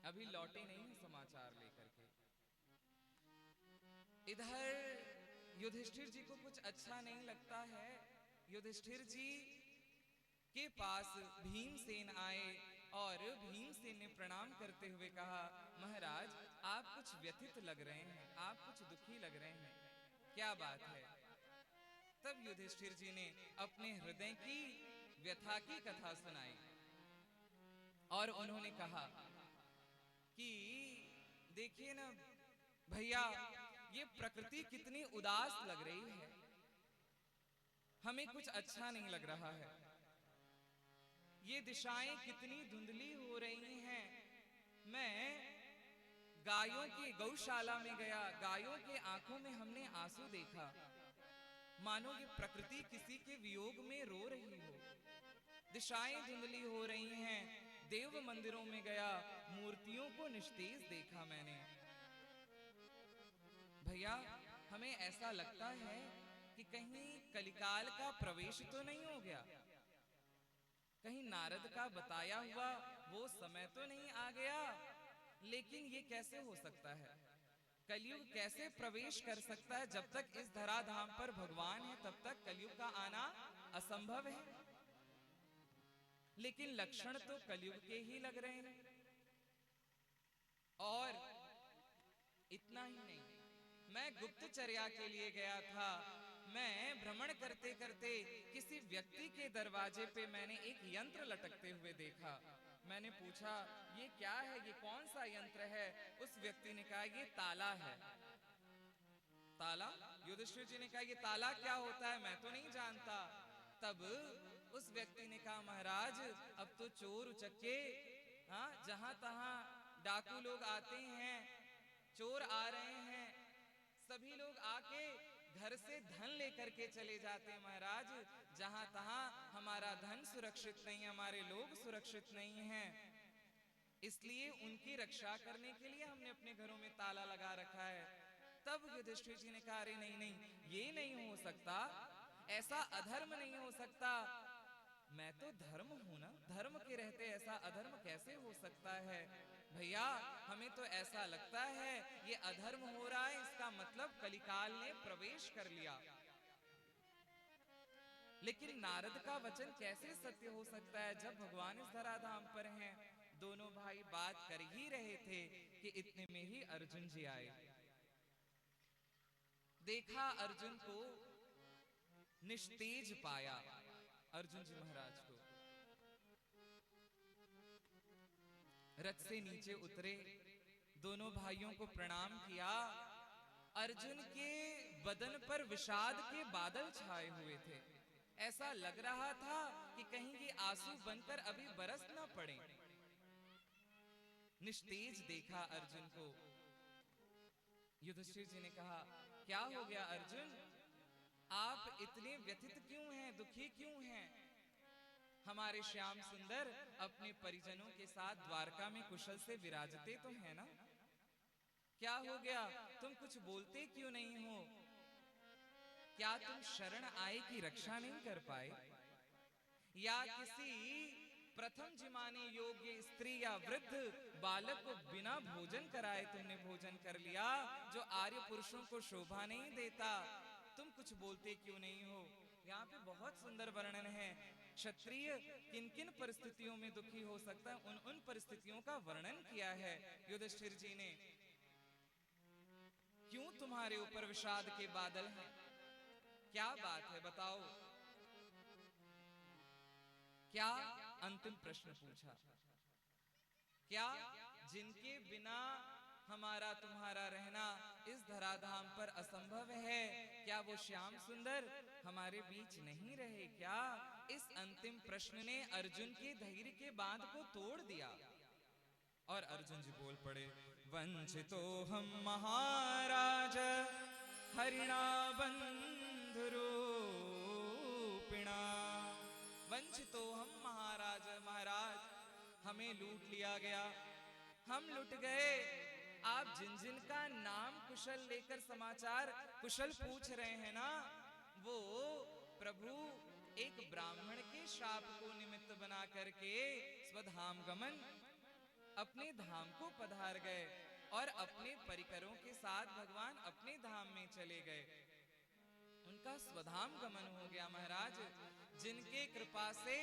अभी लौटे नहीं समाचार लेकर के। इधर युधिष्ठिर जी को कुछ अच्छा नहीं लगता है। युधिष्ठिर जी के पास भीमसेन आए और भीमसेन ने प्रणाम करते हुए कहा महाराज आप कुछ व्यथित लग रहे हैं, आप कुछ दुखी लग रहे हैं, क्या बात है? तब युधिष्ठिर जी ने अपने हृदय की व्यथा की कथा सुनाई और उन्होंने कहा कि देखिए ना भैया ये प्रकृति कितनी उदास लग रही है, हमें कुछ अच्छा नहीं लग रहा है। ये दिशाएं कितनी धुंधली हो रही हैं। मैं गायों की गौशाला में गया, गायों के आंखों में हमने आंसू देखा, मानो ये प्रकृति किसी के वियोग में रो रही हो। दिशाएं धुंधली हो रही हैं। देव मंदिरों में गया, मूर्तियों को निस्तेज देखा मैंने। भैया, हमें ऐसा लगता है कि कहीं कलिकाल का प्रवेश तो नहीं हो गया, कहीं नारद का बताया हुआ वो समय तो नहीं आ गया। लेकिन ये कैसे हो सकता है? कलयुग कैसे प्रवेश कर सकता है? जब तक इस धराधाम पर भगवान है तब तक कलयुग का आना असंभव है। लेकिन लक्षण तो कलयुग के ही लग रहे हैं। और इतना ही नहीं, मैं गुप्तचर्या के लिए गया था। मैं भ्रमण करते करते किसी व्यक्ति के दरवाजे पे मैंने एक यंत्र लटकते हुए देखा। मैंने पूछा, ये क्या है, ये कौन सा यंत्र है? उस व्यक्ति ने कहा, ये ताला है। ताला? युधिष्ठिर जी ने कहा, ये ताला क्या होता है? मैं तो नहीं जानता। तब उस व्यक्ति ने कहा, महाराज अब तो चोर उचक्के, हाँ, जहां तहां डाकू लोग आते हैं, चोर आ रहे हैं, सभी लोग आके घर से धन लेकर के चले जाते हैं। महाराज, जहां तहां हमारा धन सुरक्षित नहीं, हमारे लोग सुरक्षित नहीं हैं, इसलिए उनकी रक्षा करने के लिए हमने अपने घरों में ताला लगा रखा है। तब युधिष्ठिर जी ने कहा, अरे नहीं नहीं, ये नहीं हो सकता, ऐसा अधर्म नहीं हो सकता। मैं तो धर्म हूं ना, धर्म के रहते ऐसा अधर्म कैसे हो सकता है? भैया, हमें तो ऐसा लगता है ये अधर्म हो रहा है, इसका मतलब कलिकाल ने प्रवेश कर लिया। लेकिन नारद का वचन कैसे सत्य हो सकता है जब भगवान इस धराधाम पर हैं? दोनों भाई बात कर ही रहे थे कि इतने में ही अर्जुन जी आए। देखा अर्जुन को, निस्तेज पाया अर्जुन जी महाराज को। रथ से नीचे उतरे, दोनों भाइयों को प्रणाम किया। अर्जुन के बदन पर विषाद के बादल छाए हुए थे। ऐसा लग रहा था कि कहीं ये आंसू बनकर अभी बरस ना पड़े। निस्तेज देखा अर्जुन को। युधिष्ठिर जी ने कहा, क्या हो गया अर्जुन, आप इतने व्यथित क्यों हैं, दुखी क्यों हैं? हमारे श्याम सुंदर अपने परिजनों के साथ द्वारका में कुशल से विराजते तो हैं ना? क्या हो गया, तुम कुछ बोलते क्यों नहीं हो? क्या तुम शरण आए की रक्षा नहीं कर पाए? या किसी प्रथम जिमाने योग्य स्त्री या वृद्ध बालक को बिना भोजन कराए तुमने भोजन कर लिया, जो आर्य पुरुषों को शोभा नहीं देता? तुम कुछ बोलते क्यों नहीं हो? यहाँ पे बहुत सुंदर वर्णन है। क्षत्रिय किन किन परिस्थितियों में दुखी हो सकता है, उन उन परिस्थितियों का वर्णन किया है युधिष्ठिर जी ने। क्यों तुम्हारे ऊपर विषाद के बादल हैं? क्या बात है, बताओ। क्या अंतिम प्रश्न पूछा। क्या जिनके बिना हमारा तुम्हारा रहना इस धराधाम पर असंभव है, क्या वो श्याम सुंदर हमारे बीच नहीं रहे क्या? इस अंतिम प्रश्न ने अर्जुन के धैर्य के बांध को तोड़ दिया। और अर्जुन जी बोल पड़े, वंचितो हम महाराज हरिणा बंधुरूपिणा। वंचितो हम महाराज, महाराज हमें लूट लिया गया, हम लुट गए। आप जिन जिन का नाम कुशल लेकर समाचार कुशल पूछ रहे हैं ना, वो प्रभु एक ब्राह्मण के शाप को निमित्त बना करके स्वधाम गमन अपने धाम को पधार गए और अपने परिकरों के साथ भगवान अपने धाम में चले गए। उनका स्वधाम गमन हो गया महाराज। जिनके कृपा से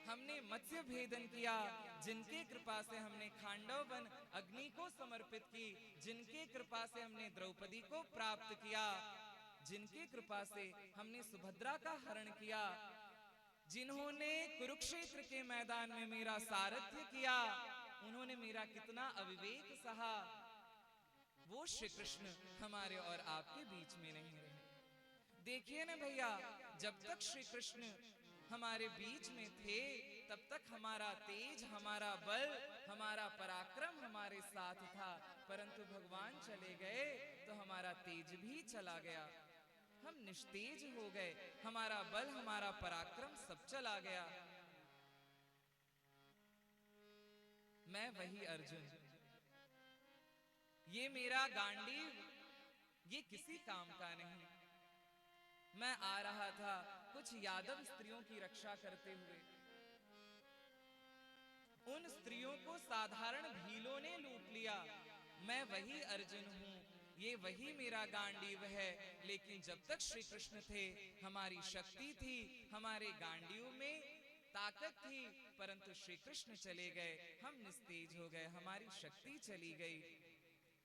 हमने मत्स्य भेदन किया, जिनके कृपा से हमने खांडव वन अग्नि को समर्पित की, जिनके कृपा से हमने द्रौपदी को प्राप्त किया, जिनके कृपा से हमने सुभद्रा का हरण किया, जिन्होंने कुरुक्षेत्र के मैदान में मेरा सारथ्य किया, उन्होंने मेरा कितना अविवेक सहा, वो श्री कृष्ण हमारे और आपके बीच में नहीं रहे। देखिए ना भैया, जब तक श्री कृष्ण हमारे बीच में थे तब तक हमारा तेज, हमारा बल, हमारा पराक्रम हमारे साथ था, परंतु भगवान चले गए तो हमारा तेज भी चला गया, हम निस्तेज हो गए, हमारा बल, हमारा पराक्रम सब चला गया। मैं वही अर्जुन, ये मेरा गांडीव, ये किसी काम का नहीं। मैं आ रहा था कुछ यादव स्त्रियों की रक्षा करते हुए, उन स्त्रियों को साधारण भीलों ने लूट लिया। मैं वही अर्जुन हूं, ये वही मेरा गांडीव है। लेकिन जब तक श्री कृष्ण थे हमारी शक्ति थी, हमारे गांडीव में ताकत थी, परंतु श्री कृष्ण चले गए, हम निस्तेज हो गए, हमारी शक्ति चली गई।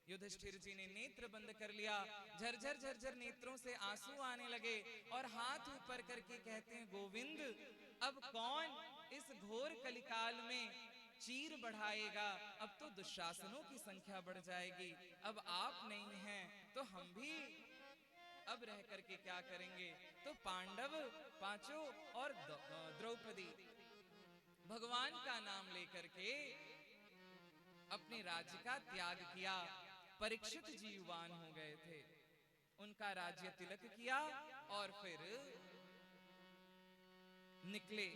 युधिष्ठिर जी ने नेत्र बंद कर लिया, झरझर झरझर नेत्रों से आंसू आने लगे और हाथ ऊपर करके कहते हैं, गोविंद, अब कौन इस घोर कलिकाल में चीर बढ़ाएगा? अब तो दुशासनों की संख्या बढ़ जाएगी, अब आप नहीं हैं तो हम भी अब रह करके क्या करेंगे? तो पांडव पांचों और द्रौपदी भगवान का नाम लेकर के अपने राज्य का त्याग किया। परीक्षित जी युवान हो गए थे, उनका राज्य तिलक किया और फिर निकले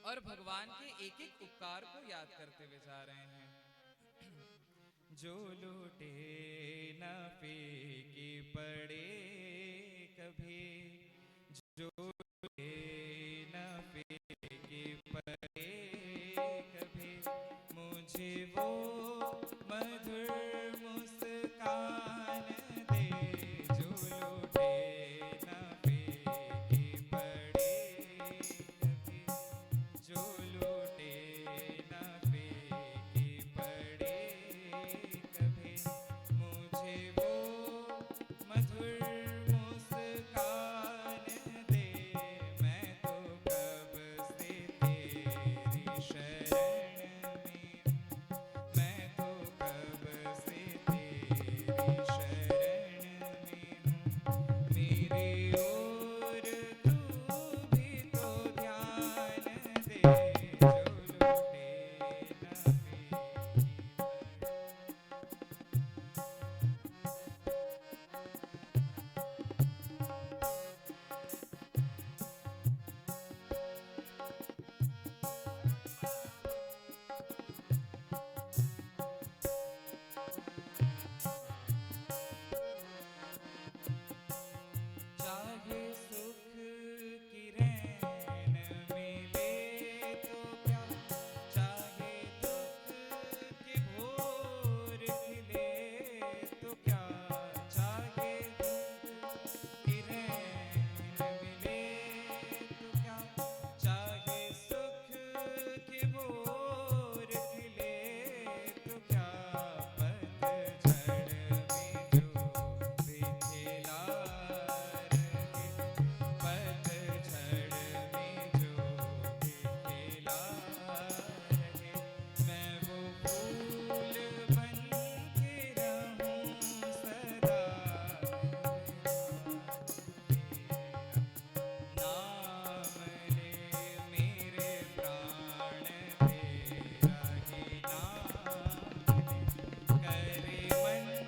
और भगवान के एक एक उपकार को याद करते हुए जा रहे हैं। जो लूटे न फेंके पड़े कभी, जो लूटे न फेंके पड़े कभी, मुझे वो मधुर मुस्कान दे। जो लूटे न फेंके पड़े कभी, जो लूटे न फेंके पड़े कभी, मुझे वो मधुर मुस्कान दे। मैं तो कब से तेरी शरण में, मैं तो कब से तेरी शरण में हूँ। मेरे ओर तू भी तो ध्यान दे। जो लूटे न फेंके पड़े। चाहे सुख की रैन मिले तो क्या, चाहे दुख के भोर खिले तो क्या, चाहे दुख की रैन मिले तो क्या, चाहे सुख के भोर खिले तो क्या, पतझड़ में जो भी खिला रहे, पतझड़ में जो भी खिला रहे, मैं वो फूल बन के रहूं सदा। नाम ले मेरे प्राण, तेरा ही नाम ले। करे मन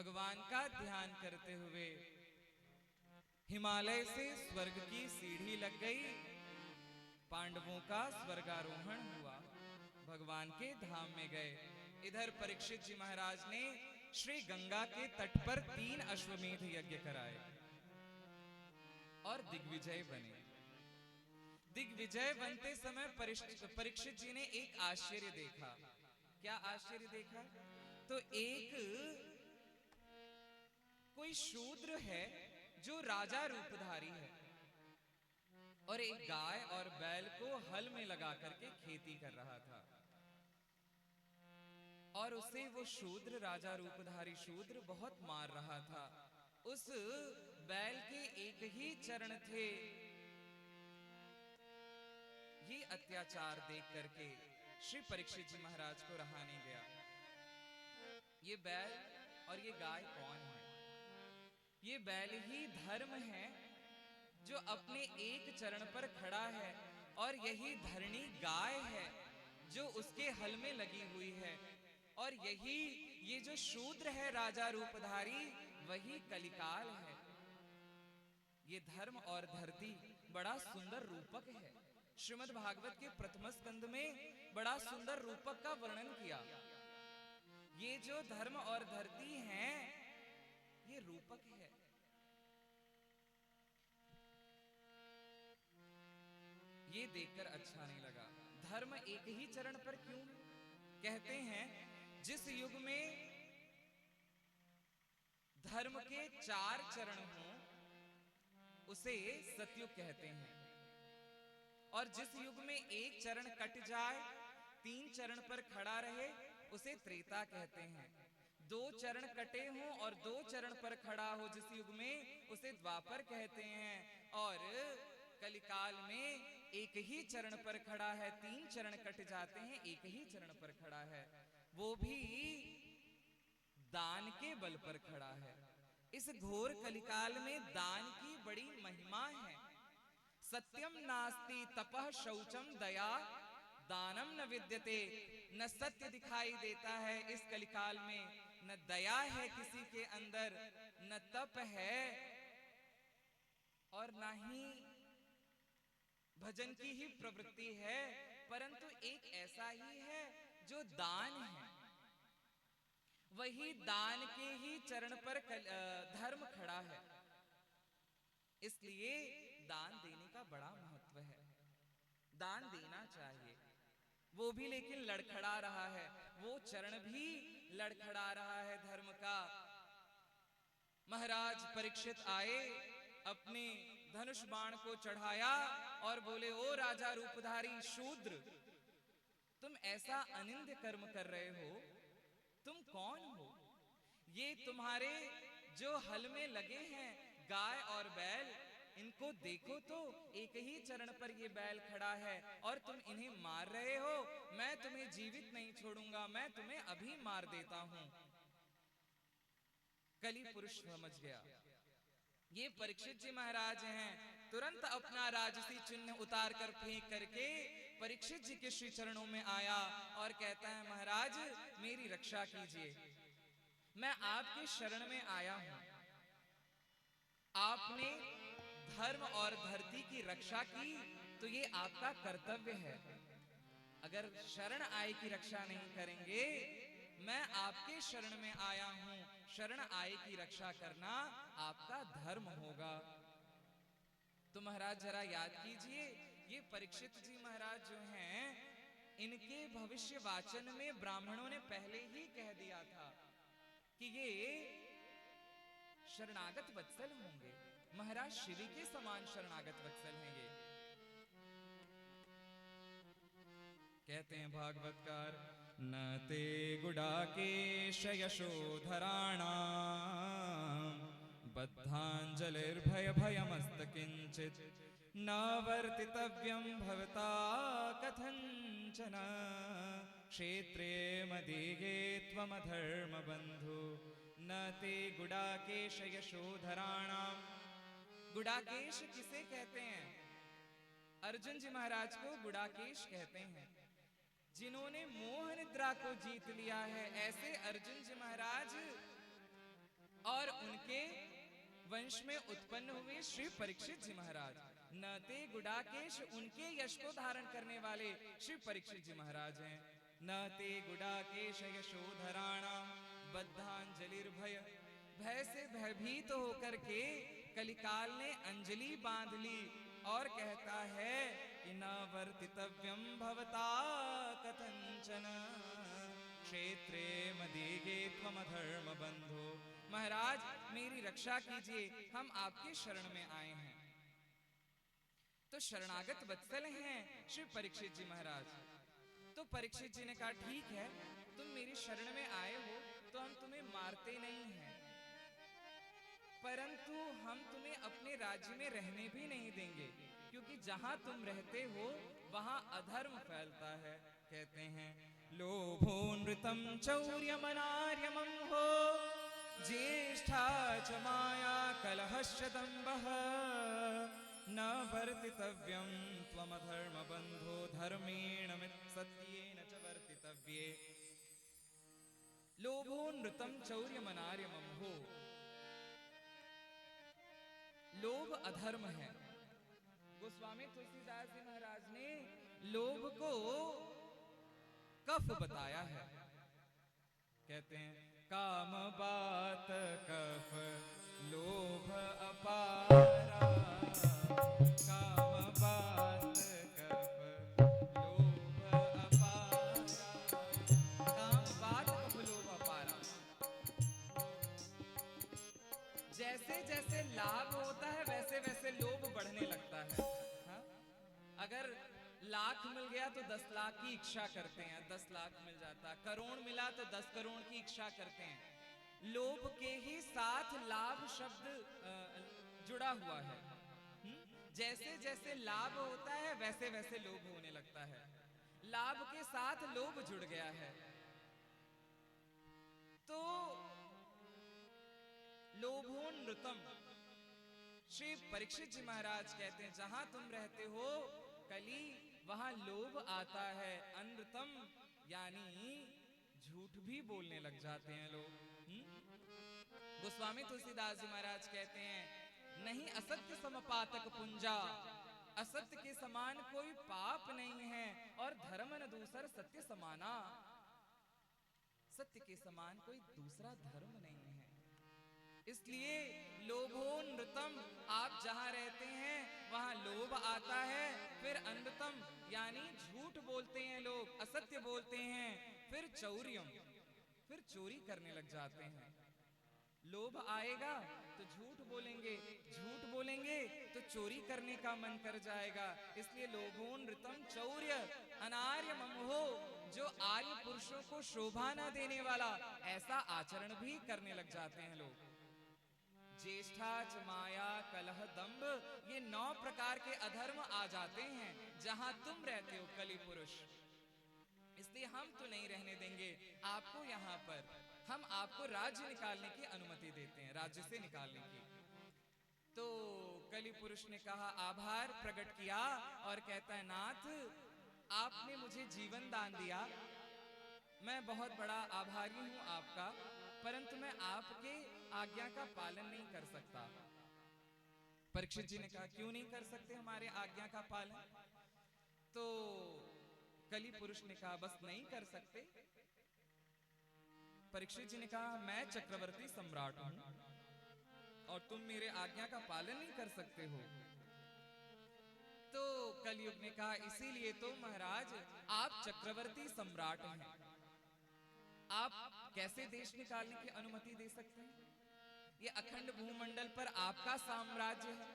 भगवान का ध्यान करते हुए हिमालय से स्वर्ग की सीढ़ी लग गई। पांडवों का स्वर्गारोहण हुआ, भगवान के धाम में गए। इधर परीक्षित जी महाराज ने श्री गंगा के तट पर 3 अश्वमेध यज्ञ कराए और दिग्विजय बने। दिग्विजय बनते समय परीक्षित जी ने एक आश्चर्य देखा। क्या आश्चर्य देखा? तो एक कोई शूद्र है जो राजा रूपधारी है और एक गाय और बैल को हल में लगा करके खेती कर रहा था, और उसे वो शूद्र, राजा रूपधारी शूद्र बहुत मार रहा था। उस बैल के एक ही चरण थे। ये अत्याचार देख करके श्री परीक्षित जी महाराज को रहा नहीं गया। ये बैल और ये गाय कौन है? ये बैल ही धर्म है जो अपने एक चरण पर खड़ा है, और यही धरणी गाय है जो उसके हल में लगी हुई है, और यही ये जो शूद्र है राजा रूपधारी, वही कलिकाल है। ये धर्म और धरती बड़ा सुंदर रूपक है। श्रीमद् भागवत के प्रथम स्कंद में बड़ा सुंदर रूपक का वर्णन किया। ये जो धर्म और धरती हैं, ये रूपक है। ये देखकर अच्छा नहीं लगा। धर्म एक ही चरण पर क्यों? कहते हैं जिस युग में धर्म के 4 चरण हों उसे सतयुग कहते हैं, और जिस युग में एक चरण कट जाए, 3 चरण पर खड़ा रहे, उसे त्रेता कहते हैं। 2 चरण कटे हों और 2 चरण पर खड़ा हो जिस युग में, उसे द्वापर कहते हैं। और कलिकाल में एक ही चरण पर खड़ा है, 3 चरण कट जाते हैं, एक ही चरण पर खड़ा है, वो भी दान के बल पर खड़ा है। इस घोर कलिकाल में दान की बड़ी महिमा है। सत्यम नास्ति तपः शौचम दया दानम न विद्यते। न सत्य दिखाई देता है इस कलिकाल में, न दया है किसी के अंदर, न तप है, और न ही भजन की ही प्रवृत्ति है, परंतु एक ऐसा ही है जो दान है। वही दान के ही चरण पर धर्म खड़ा है। इसलिए दान देने का बड़ा महत्व है। दान देना चाहिए। वो भी लेकिन लड़खड़ा रहा है, वो चरण भी लड़खड़ा रहा है धर्म का। महाराज परीक्षित आए, अपने धनुष बाण को चढ़ाया और बोले, ओ राजा रूपधारी शूद्र, तुम ऐसा अनिंद्य कर्म कर रहे हो, तुम कौन हो? ये तुम्हारे जो हल में लगे हैं गाय और बैल, इनको देखो तो एक ही चरण पर ये बैल खड़ा है और तुम इन्हें मार रहे हो। मैं तुम्हें जीवित नहीं छोड़ूंगा, मैं तुम्हें अभी मार देता हूं। कली पुरुष समझ गया ये परीक्षित जी महाराज हैं। तुरंत अपना राजसी चिन्ह उतार कर फेंक करके परीक्षित जी के श्री चरणों में आया और कहता है, महाराज मेरी रक्षा कीजिए, मैं आपके शरण में आया हूं। आपने धर्म और धरती की रक्षा की तो ये आपका कर्तव्य है। अगर शरण आए की रक्षा नहीं करेंगे, मैं आपके शरण में आया हूं, शरण आए की रक्षा करना आपका धर्म होगा। तो महाराज जरा याद कीजिए, ये परीक्षित जी महाराज जो हैं, इनके भविष्य वाचन में ब्राह्मणों ने पहले ही कह दिया था कि ये शरणागत वत्सल होंगे। महाराज शिव के समान शरणागत वत्सल हैं ये। कहते हैं भागवतकार, न ते गुडाकेश यशोधराणाम बद्धांजलिर्भय भयमस्त किंचित न वर्तितव्यं भवता कथंचन क्षेत्रे मदीये त्वमधर्म बंधु न ते गुडाकेश यशोधराणाम। गुडाकेश किसे कहते हैं? अर्जुन जी महाराज को गुडाकेश कहते हैं, जिन्होंने मोह निद्रा को जीत लिया है। ऐसे अर्जुन जी महाराज और उनके वंश में उत्पन्न हुए श्री परीक्षित जी महाराज। न ते गुडाकेश उनके यश को धारण करने वाले श्री परीक्षित जी महाराज हैं। न ते गुडाकेश यशोधराणाम बद्धांजलिर्भय, भय से भयभीत होकर के कलिकाल ने अंजलि बांध ली और कहता है कि न वर्तितव्यम भवता कथंचन क्षेत्रे मदीगे त्वमधर्म बंधो। महाराज मेरी रक्षा कीजिए, हम आपके शरण में आए हैं। तो शरणागत वत्सल हैं श्री परीक्षित जी महाराज। तो परीक्षित जी ने कहा ठीक है, तुम मेरी शरण में आए हो तो हम तुम्हें मारते नहीं हैं, परंतु हम तुम्हें अपने राज्य में रहने भी नहीं देंगे, क्योंकि जहां तुम रहते हो वहां अधर्म फैलता है। कहते हैं लोभो नृतम चौर्यमनार्यमं हो ज्येष्ठा च माया कलहश्च दम्भः न वर्तितव्यं त्वमधर्म बंधो धर्मेण सत्येन च वर्तितव्ये। लोभो नृतम चौर्यमनार्यमं हो, लोभ अधर्म है। गोस्वामी तुलसीदास जी महाराज ने लोभ को कफ बताया है। कहते हैं काम बात कफ लोभ अपारा, काम बात कफ लोभ अपारा, काम बात कफ लोभ अपारा। जैसे जैसे लाभ होता है वैसे वैसे लोभ बढ़ने लगता है। हाँ? अगर लाख मिल गया तो 10 लाख की इच्छा करते हैं, 10 लाख मिल जाता, करोड़ मिला तो 10 करोड़ की इच्छा करते हैं। लोभ के ही साथ लाभ शब्द जुड़ा हुआ है। जैसे जैसे लाभ होता है वैसे वैसे लोभ होने लगता है। लाभ के साथ लोभ जुड़ गया है। तो लोभो नृतम, श्री परीक्षित जी महाराज कहते हैं जहां तुम रहते हो कली वहां लोभ आता है। अनृतम यानी झूठ भी बोलने लग जाते हैं लोग। गोस्वामी तुलसीदास जी महाराज कहते हैं नहीं असत्य समपातक पुंजा, असत्य के समान कोई पाप नहीं है, और धर्म न दूसर सत्य समाना, सत्य के समान कोई दूसरा धर्म नहीं है। इसलिए लोभो नृतम, आप जहां रहते हैं वहां लोभ आता है। फिर अनृतम यानी झूठ बोलते हैं लोग, असत्य बोलते हैं। फिर चौर्यम, फिर चोरी करने लग जाते हैं। लोभ आएगा तो झूठ बोलेंगे, झूठ बोलेंगे तो चोरी करने का मन कर जाएगा। इसलिए लोभो नृतम चौर्य अनार्य ममहो, जो आर्य पुरुषों को शोभा न देने वाला ऐसा आचरण भी करने लग जाते हैं लोग। ज्येष्ठा च माया कलह दंभ, ये 9 प्रकार के अधर्म आ जाते हैं जहां तुम रहते हो कली पुरुष। इसलिए हम तो नहीं रहने देंगे आपको यहाँ पर। हम आपको राज्य निकालने की अनुमति देते हैं, राज्य से निकालने की। तो कली पुरुष ने कहा, आभार प्रकट किया और कहता है नाथ आपने मुझे जीवन दान दिया, मैं बहुत बड़ा आभारी हूं आपका, परंतु मैं आपके आज्ञा का पालन नहीं कर सकता। परीक्षित जी ने कहा क्यों नहीं कर सकते हमारे आज्ञा का पालन? तो कली पुरुष ने कहा बस नहीं कर सकते। परीक्षित जी ने कहा मैं चक्रवर्ती सम्राट हूं और तुम मेरे आज्ञा का पालन नहीं कर सकते हो। तो कलयुग ने कहा इसीलिए तो महाराज आप चक्रवर्ती सम्राट हैं, आप कैसे देश निकालने की अनुमति दे सकते हैं? ये अखंड भूमंडल पर आपका साम्राज्य है,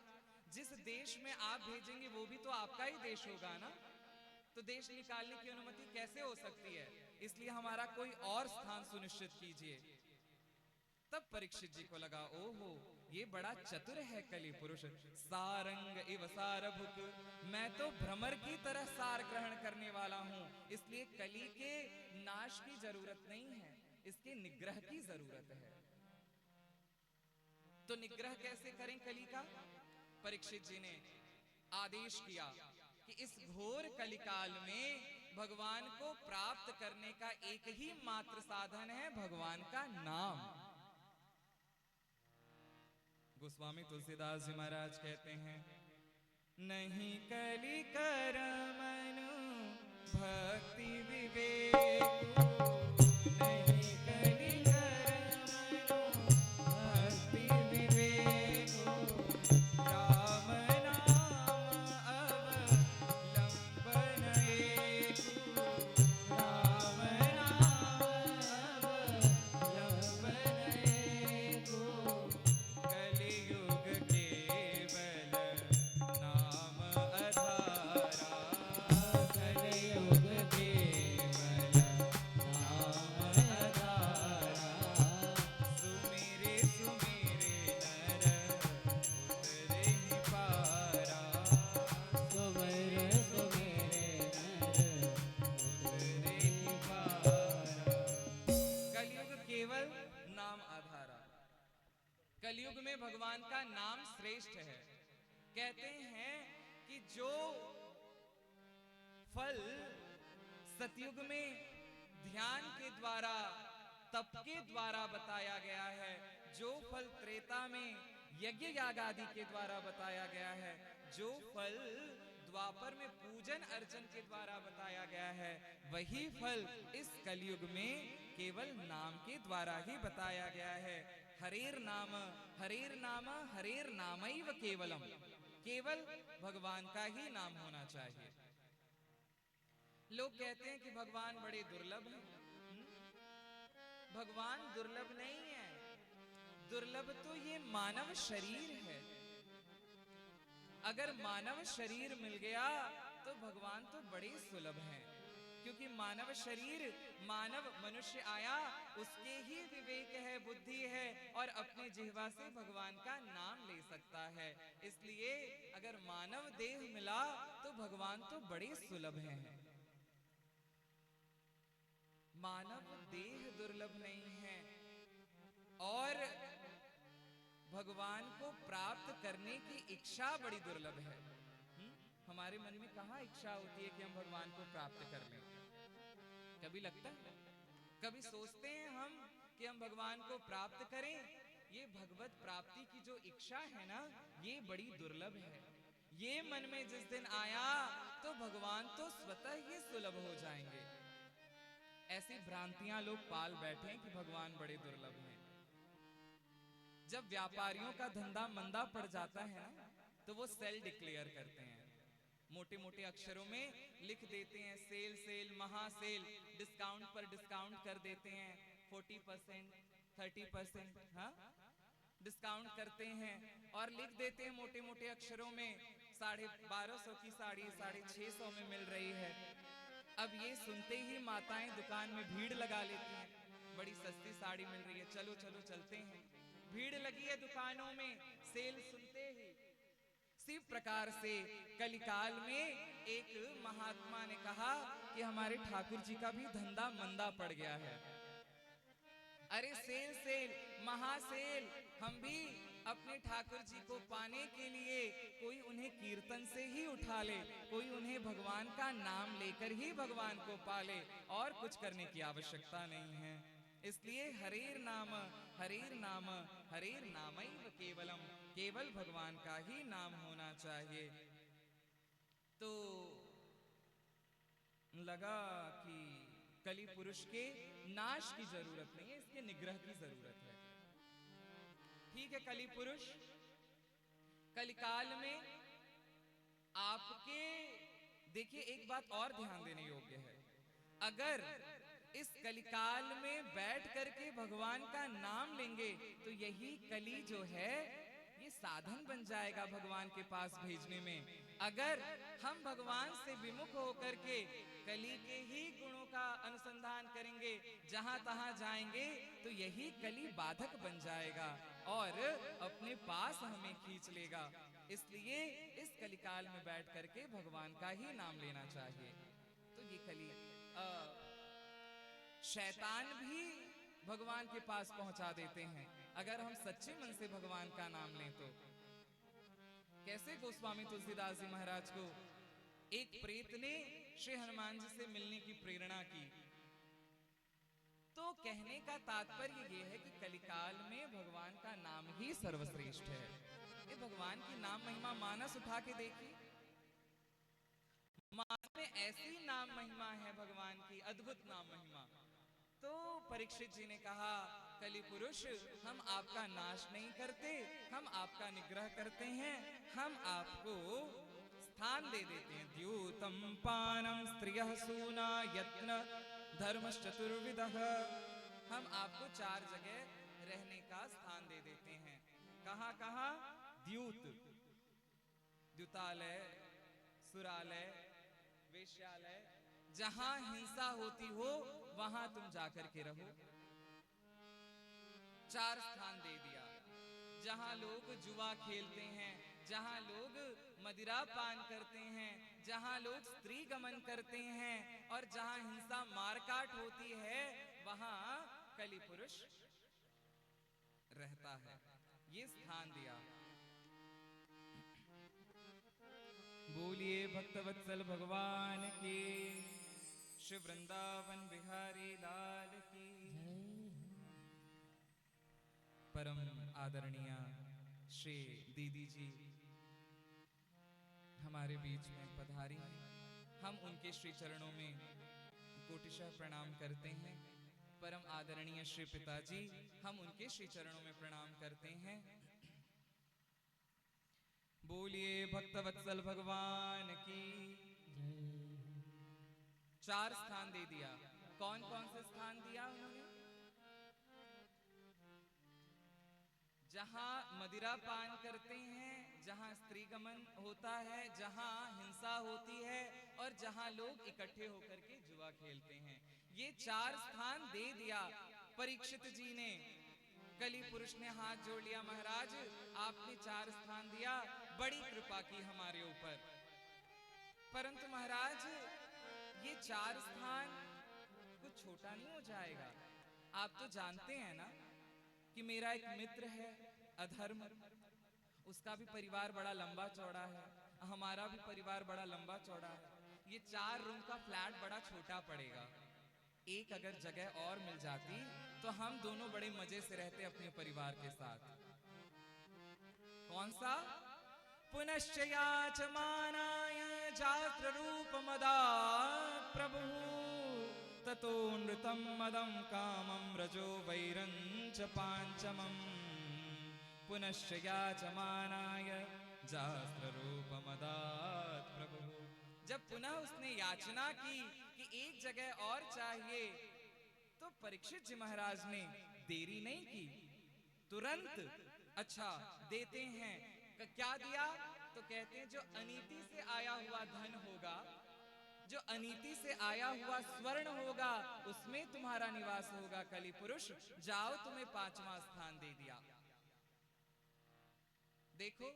जिस देश में आप भेजेंगे वो भी तो आपका ही देश होगा ना, तो देश निकालने की अनुमति कैसे हो सकती है? इसलिए हमारा कोई और स्थान सुनिश्चित कीजिए। तब परीक्षित जी को लगा ओहो ये बड़ा चतुर है कली पुरुष, सारंग इव सारभुक, मैं तो भ्रमर की तरह सार ग्रहण करने वाला हूं, इसलिए कली के नाश की जरूरत नहीं है, इसके निग्रह की जरूरत है। तो निग्रह कैसे करें कली का? परीक्षित जी ने आदेश किया कि इस घोर कलिकाल में भगवान को प्राप्त करने का एक ही मात्र साधन है, भगवान का नाम। गोस्वामी तुलसीदास जी महाराज कहते हैं, नहीं कलि कर मनु भक्ति विवेक, नहीं कलि कर मनु भक्ति विवेक, राम नाम अवलंबन एक, राम नाम अवलंबन एक, कलियुग केवल नाम आधारा, कलियुग केवल नाम आधारा, सुमिरे सुमिरे नर उतरे ही पारा, सुमिरे सुमिरे नर उतरे ही पारा। कलियुग केवल नाम आधारा, कलयुग में भगवान का नाम श्रेष्ठ है। कहते हैं कि जो फल सतयुग में ध्यान के द्वारा, तप के द्वारा बताया गया है, जो फल त्रेता में यज्ञ याग आदि के द्वारा बताया गया है, जो फल द्वापर में पूजन अर्चन के द्वारा बताया गया है, वही फल इस कलयुग में केवल नाम के द्वारा ही बताया गया है। हरेर नाम हरेर नामैव केवलम, केवल भगवान का ही नाम होना चाहिए। लोग कहते हैं कि भगवान बड़े दुर्लभ हैं। भगवान दुर्लभ नहीं है, दुर्लभ तो ये मानव शरीर है। अगर मानव शरीर मिल गया तो भगवान तो बड़े सुलभ हैं, क्योंकि मानव शरीर, मानव मनुष्य आया, उसके ही विवेक है, बुद्धि है, और अपने जिह्वा से भगवान का नाम ले सकता है। इसलिए अगर मानव देह मिला तो भगवान तो बड़े सुलभ हैं। मानव देह दुर्लभ नहीं है, और भगवान को प्राप्त करने की इच्छा बड़ी दुर्लभ है। हमारे मन में कहाँ इच्छा होती है कि हम भगवान को प्राप्त कर लें? कभी लगता है, कभी सोचते हैं हम कि हम भगवान को प्राप्त करें? ये भगवत प्राप्ति की जो इच्छा है ना, ये बड़ी दुर्लभ है। ये मन में जिस दिन आया तो भगवान तो स्वतः ही सुलभ हो जाएंगे। ऐसी भ्रांतियां लोग पाल बैठे हैं कि भगवान बड़े दुर्लभ हैं। जब व्यापारियों का धंधा मंदा पड़ जाता है ना, तो वो सेल डिक्लेयर करते हैं, मोटे मोटे अक्षरों में लिख देते हैं, सेल सेल महासेल, डिस्काउंट पर डिस्काउंट कर देते हैं, 40%, 30%, हाँ डिस्काउंट करते हैं, और लिख देते हैं मोटे मोटे अक्षरों में 1250 की साड़ी 650 में मिल रही है। अब ये सुनते ही माताएं दुकान में भीड़ लगा लेती हैं, बड़ी सस्ती साड़ी मिल रही है, चलो चलो चलते हैं। भीड़ लगी है दुकानों में सेल सुनते ही। इसी प्रकार से कलिकाल में एक महात्मा ने कहा कि हमारे ठाकुर जी का भी धंधा मंदा पड़ गया है। अरे सेल सेल महासेल, हम भी अपने ठाकुर जी को पाने के लिए कोई उन्हें कीर्तन से ही उठा ले, कोई उन्हें भगवान का नाम लेकर ही भगवान को पाले, और कुछ करने की आवश्यकता नहीं है। इसलिए हरेर नाम हरेर नामैव केवलम, केवल भगवान का ही नाम होना चाहिए। तो लगा कि कलि पुरुष के नाश की जरूरत नहीं है, इसके निग्रह की जरूरत है। ठीक है, कलि पुरुष कलिकाल में आपके, देखिए एक बात और ध्यान देने योग्य है, अगर इस कलिकाल में बैठ करके भगवान का नाम लेंगे तो यही कली जो है ये साधन बन जाएगा भगवान के पास भेजने में। अगर हम भगवान से विमुख होकर के कली के ही गुणों का अनुसंधान करेंगे, जहां तहां जाएंगे, तो यही कली बाधक बन जाएगा और अपने पास हमें खींच लेगा। इसलिए इस कलिकाल में बैठ करके भगवान का ही नाम लेना चाहिए। तो ये कली शैतान भी भगवान के पास पहुंचा देते हैं अगर हम सच्चे मन से भगवान का नाम लें तो। कैसे गोस्वामी तुलसीदास जी महाराज को एक प्रेत ने श्री हनुमान जी से मिलने की प्रेरणा की। तो कहने का तात्पर्य ये है कि कलिकाल में भगवान का नाम ही सर्वश्रेष्ठ है। ये भगवान की नाम महिमा मानस उठा के देखिए, मानस में ऐसी नाम महिमा है भगवान की, अद्भुत नाम महिमा। तो परीक्षित जी ने कहा, कलि पुरुष हम आपका नाश नहीं करते, हम आपका निग्रह करते हैं, हम आपको स्थान दे देते हैं। द्यूतम पानम स्त्रियः सूना यत्न धर्मश्चतुर्विदः, हम आपको 4 जगह रहने का स्थान दे देते हैं। कहाँ कहाँ? द्यूत, द्युतालय, सुरालय, वेश्यालय, जहां हिंसा होती हो वहां तुम जाकर के रहो। 4 स्थान दे दिया। जहां लोग जुआ खेलते हैं, जहां लोग मदिरा पान करते हैं, जहां लोग स्त्री गमन करते हैं और जहां हिंसा मारकाट होती है, वहां कलि पुरुष रहता है। ये स्थान दिया। बोलिए भक्तवत्सल भगवान की, श्री वृंदावन बिहारी लाल की। परम आदरणीय श्री दीदी जी हमारे बीच में पधारी हैं। हम उनके श्री चरणों में कोटिशः प्रणाम करते हैं। परम आदरणीय श्री पिताजी, हम उनके श्री चरणों में प्रणाम करते हैं। बोलिए भक्तवत्सल भगवान की। 4 स्थान दे दिया। कौन कौन से स्थान दिया उन्होंने? जहां मदिरा पान करते हैं, जहां स्त्री गमन होता है, जहां हिंसा होती है और जहां लोग इकट्ठे होकर के जुआ खेलते हैं, ये 4 स्थान दे दिया परीक्षित जी ने। कलि पुरुष ने हाथ जोड़ लिया, महाराज आपने 4 स्थान दिया, बड़ी कृपा की हमारे ऊपर। परंतु महाराज ये 4 स्थान कुछ छोटा नहीं हो जाएगा। आप तो जानते हैं ना कि मेरा एक मित्र है अधर्म, उसका भी परिवार बड़ा लंबा चौड़ा है, हमारा भी परिवार बड़ा लंबा चौड़ा है। ये 4 रूम का फ्लैट बड़ा छोटा पड़ेगा। एक अगर जगह और मिल जाती तो हम दोनों बड़े मजे से रहते अपने परिवार के साथ। कौन सा? पुनश्च याचमानाय जात्र रूप मदा प्रभु, ततो नृतं मदं कामं रजो वैरं च पांचमं। पुनश्च याचमानाय जात्र रूप मदात् प्रभु। जब पुनः उसने याचना की कि एक जगह और चाहिए, तो परीक्षित जी महाराज ने देरी नहीं की, तुरंत अच्छा देते हैं। क्या दिया? तो कहते हैं जो अनीति से आया हुआ धन होगा, जो अनीति से आया हुआ स्वर्ण होगा, उसमें तुम्हारा निवास होगा कलि पुरुष। जाओ, तुम्हें 5वां स्थान दे दिया। देखो,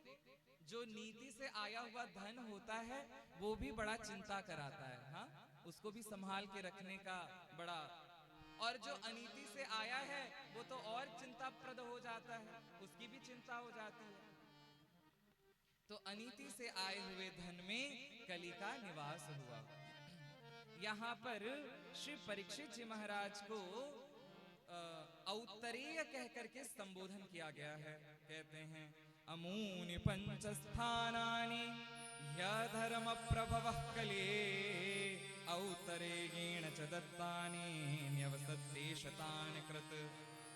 जो नीति से आया हुआ धन होता है वो भी बड़ा चिंता कराता है, हाँ, उसको भी संभाल के रखने का बड़ा। और जो अनीति से आया है वो तो और चिंताप्रद हो जाता है, उसकी भी चिंता हो जाती है। तो अनीति से आए हुए धन में कलि का निवास हुआ। यहाँ पर श्री परीक्षित जी महाराज को औत्तरेय कह करके संबोधन किया गया है। कहते हैं, अमूनि पंचस्थानानि ह्यधर्म प्रभवः कले, औत्तरेयेण च दत्तानि न्यवसद्देशतान् कृत।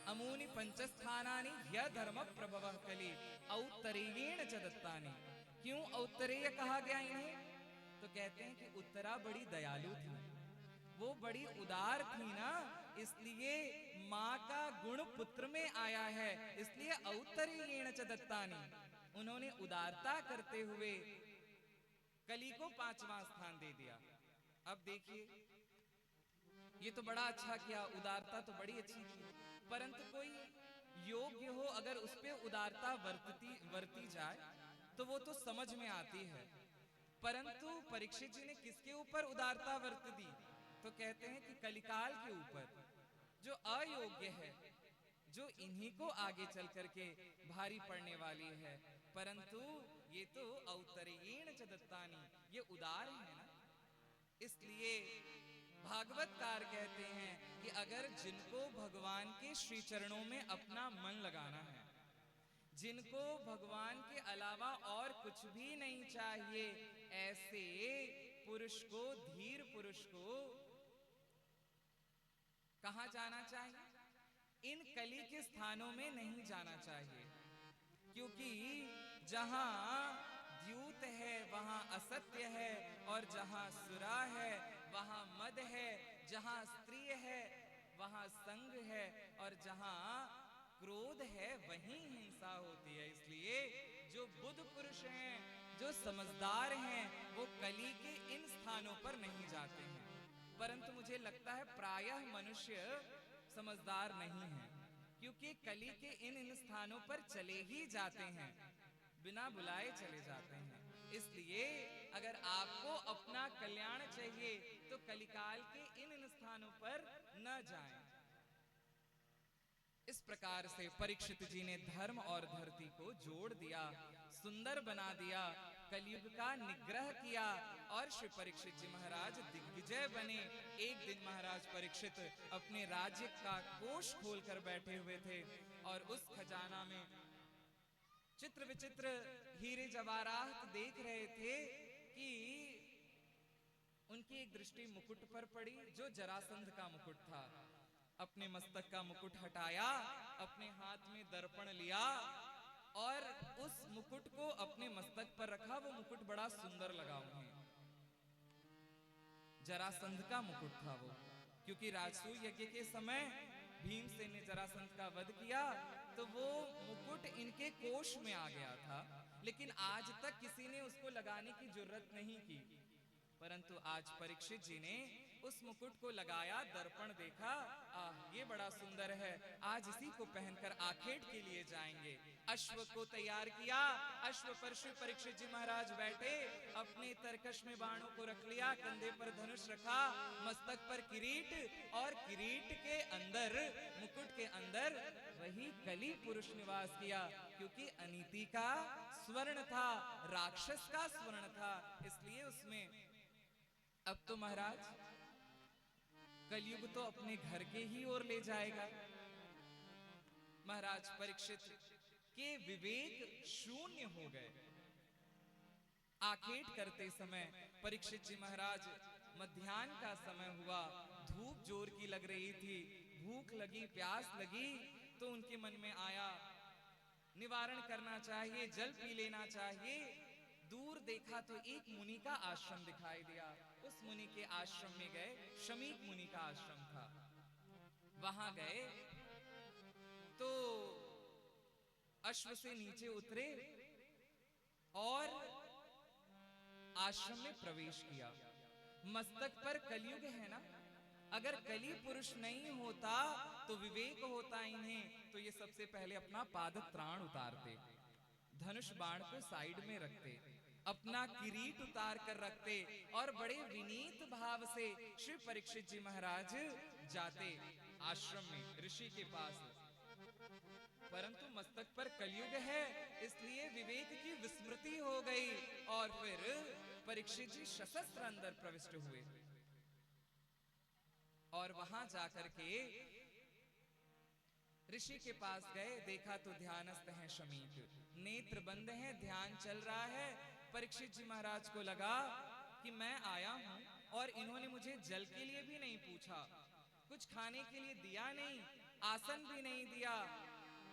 अमूनि पंचस्थानानि ह्यधर्म प्रभवः कले, औत्तरेयेण च दत्तानि। क्यों औत्तरेय कहा गया इन्हें? तो कहते हैं कि उत्तरा बड़ी दयालु थी, वो बड़ी उदार थी ना, इसलिए माँ का गुण पुत्र में आया है, इसलिए औत्तरेयेण च दत्तानि। उन्होंने उदारता करते हुए कलि को 5वां स्थान दे दिया। अब देखिए, ये तो बड़ा अच्छा किया, उदारता तो बड़ी अच्छी की, परंतु कोई योग्य हो अगर उस पे उदारता वर्ती जाए तो वो तो समझ में आती है। परंतु परीक्षित जी ने किसके ऊपर उदारता वर्त दी? तो कहते हैं कि कलिकाल के ऊपर, जो अयोग्य है, जो इन्हीं को आगे चल करके भारी पड़ने वाली है। परंतु ये तो औत्तरेयेण च दत्तानि, ये उदार है ना, इसलिए भागवतकार कहते हैं कि अगर जिनको भगवान के श्री चरणों में अपना मन लगाना है, जिनको भगवान के अलावा और कुछ भी नहीं चाहिए, ऐसे पुरुष को, धीर पुरुष को कहां जाना चाहिए? इन कली के स्थानों में नहीं जाना चाहिए, क्योंकि जहां द्यूत है वहां असत्य है, और जहां सुरा है वहां मद है, जहां स्त्री है वहां संग है, और जहां क्रोध है वहीं हिंसा होती है। इसलिए जो बुद्ध पुरुष हैं, जो समझदार हैं, वो कली के इन स्थानों पर नहीं जाते हैं। परंतु मुझे लगता है प्रायः मनुष्य समझदार नहीं है, क्योंकि कली के इन स्थानों पर चले ही जाते हैं, बिना बुलाए चले जाते हैं। इसलिए अगर आपको अपना कल्याण चाहिए तो कलिकाल के इन स्थानों पर न जाएं। इस प्रकार से परीक्षित जी ने धर्म और धरती को जोड़ दिया, सुंदर बना दिया, कलयुग का निग्रह किया, और श्री परीक्षित जी महाराज दिग्विजय बने। एक दिन महाराज परीक्षित अपने राज्य का कोष खोलकर बैठे हुए थे, और उस खजाना में चित्र विचित्र हीरे जवाहरात देख रहे थे कि उनकी एक दृष्टि मुकुट पर पड़ी, जो जरासंध का मुकुट था। अपने मस्तक का मुकुट हटाया, अपने हाथ में दर्पण लिया और उस मुकुट को अपने मस्तक पर रखा। वो मुकुट बड़ा सुंदर लगा उन्हें, जरासंध का मुकुट था वो, क्योंकि राजसूय यज्ञ के समय भीमसेन ने जरासंध का वध किया, तो वो मुकुट इनके कोष में आ गया था, लेकिन आज तक किसी ने उसको लगाने की जरूरत नहीं की। परंतु आज परीक्षित जी ने उस मुकुट को लगाया, दर्पण देखा, ये बड़ा सुंदर है, आज इसी को पहनकर आखेट के लिए जाएंगे। अश्व को तैयार किया, अश्व पर श्री परीक्षित जी महाराज बैठे, अपने तरकश में बाणों को रख लिया, कंधे पर धनुष रखा, मस्तक पर किरीट, और किरीट के अंदर, मुकुट के अंदर वही कली पुरुष निवास किया, क्योंकि अनीति का स्वर्ण था, राक्षस का स्वर्ण था। इसलिए उसमें अब तो महाराज कलयुग तो अपने घर के ही ओर ले जाएगा। महाराज परीक्षित के विवेक शून्य हो गए। आखेट करते समय परीक्षित जी महाराज, मध्याह्न का समय हुआ, धूप जोर की लग रही थी, भूख लगी, प्यास लगी, तो उनके मन में आया निवारण करना चाहिए, जल पी लेना चाहिए। दूर देखा तो एक मुनि का आश्रम दिखाई दिया। उस मुनि के आश्रम में गए, शमीक मुनि का आश्रम था। वहां गए तो अश्व से नीचे उतरे और आश्रम में प्रवेश किया। मस्तक पर कलयुग है ना, अगर कली पुरुष नहीं होता तो विवेक होता इन्हें, तो ये सबसे पहले अपना पादत्राण उतारते, धनुष बाण को साइड में रखते, अपना किरीट उतार कर रखते, और बड़े विनीत भाव से श्री परीक्षित जी महाराज जाते आश्रम में ऋषि के पास। परंतु मस्तक पर कलयुग है, इसलिए विवेक की विस्मृति हो गई, और फिर परीक्षित जी सशस्त्र अंदर प्रविष्ट हुए, और वहां जाकर के ऋषि के पास गए। देखा तो ध्यानस्थ हैं शमीक, नेत्र बंद हैं, ध्यान चल रहा है। परीक्षित जी महाराज को लगा कि मैं आया हूं और इन्होंने मुझे जल के लिए भी नहीं पूछा, कुछ खाने के लिए दिया नहीं, आसन भी नहीं दिया।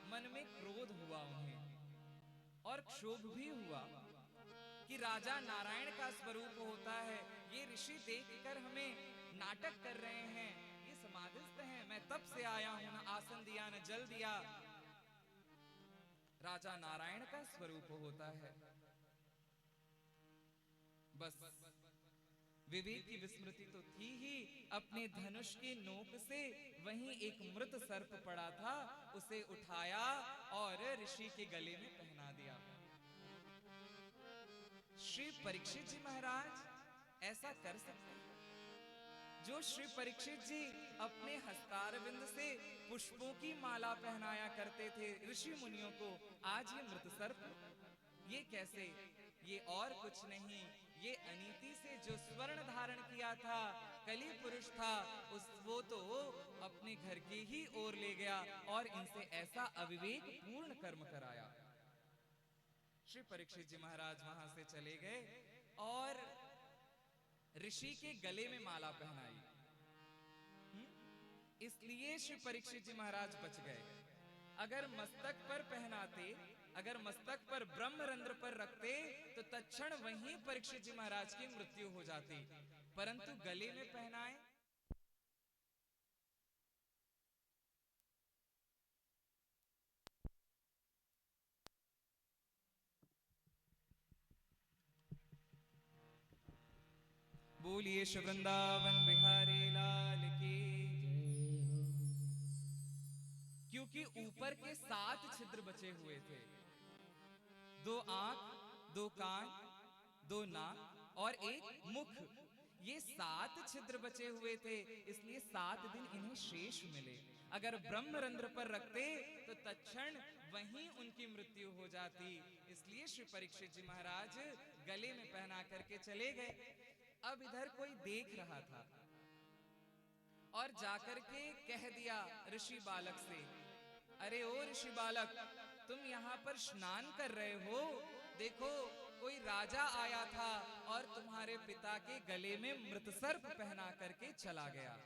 मन में क्रोध हुआ उन्हें, और क्षोभ भी हुआ कि राजा नारायण का स्वरूप होता है, ये ऋषि देखकर हमें नाटक कर रहे हैं, ये समाधिस्थ हैं, मैं तब से आया हूं, न आसन दिया न जल दिया। राजा नारायण का स्वरूप होता है। बस विवेक की विस्मृति तो थी ही, अपने धनुष की नोक से वहीं एक मृत सर्प पड़ा था, उसे उठाया और ऋषि के गले में पहना दिया। श्री परीक्षित जी महाराज ऐसा कर सकते हैं? जो श्री परीक्षित जी अपने हस्तारविंद से पुष्पों की माला पहनाया करते थे ऋषि मुनियों को, आज ये मृत सर्प, ये कैसे? ये और कुछ नहीं, ये अनीति से जो स्वर्ण धारण किया था, कली पुरुष था, वो तो अपने घर की ही ओर ले गया और इनसे ऐसा अविवेक पूर्ण कर्म कराया। श्री परीक्षित जी महाराज वहां से चले गए और ऋषि के गले में माला पहनाई। इसलिए श्री परीक्षित जी महाराज बच गए। अगर मस्तक पर पहनाते, अगर मस्तक पर ब्रह्मरंध्र पर रखते तो तत्क्षण वहीं परीक्षित जी महाराज की मृत्यु हो जाती, परंतु गले में पहनाए। बोलिए श्री वृंदावन बिहारी लाल की। क्योंकि ऊपर के 7 छिद्र बचे हुए थे, 2 आंख, 2 कान, 2 नाक और 1 मुख। ये 7 छिद्र बचे हुए थे, इसलिए 7 दिन इन्हें शेष मिले। अगर ब्रह्मरंध्र पर रखते तो तत्क्षण वहीं उनकी मृत्यु हो जाती। इसलिए श्री परीक्षित जी महाराज गले में पहना करके चले गए। अब इधर कोई देख रहा था और जाकर के कह दिया ऋषि बालक से, अरे ओ ऋषि बालक, तुम यहाँ पर स्नान कर रहे हो, देखो कोई राजा आया था और तुम्हारे पिता के गले में मृत सर्प पहना करके चला गया।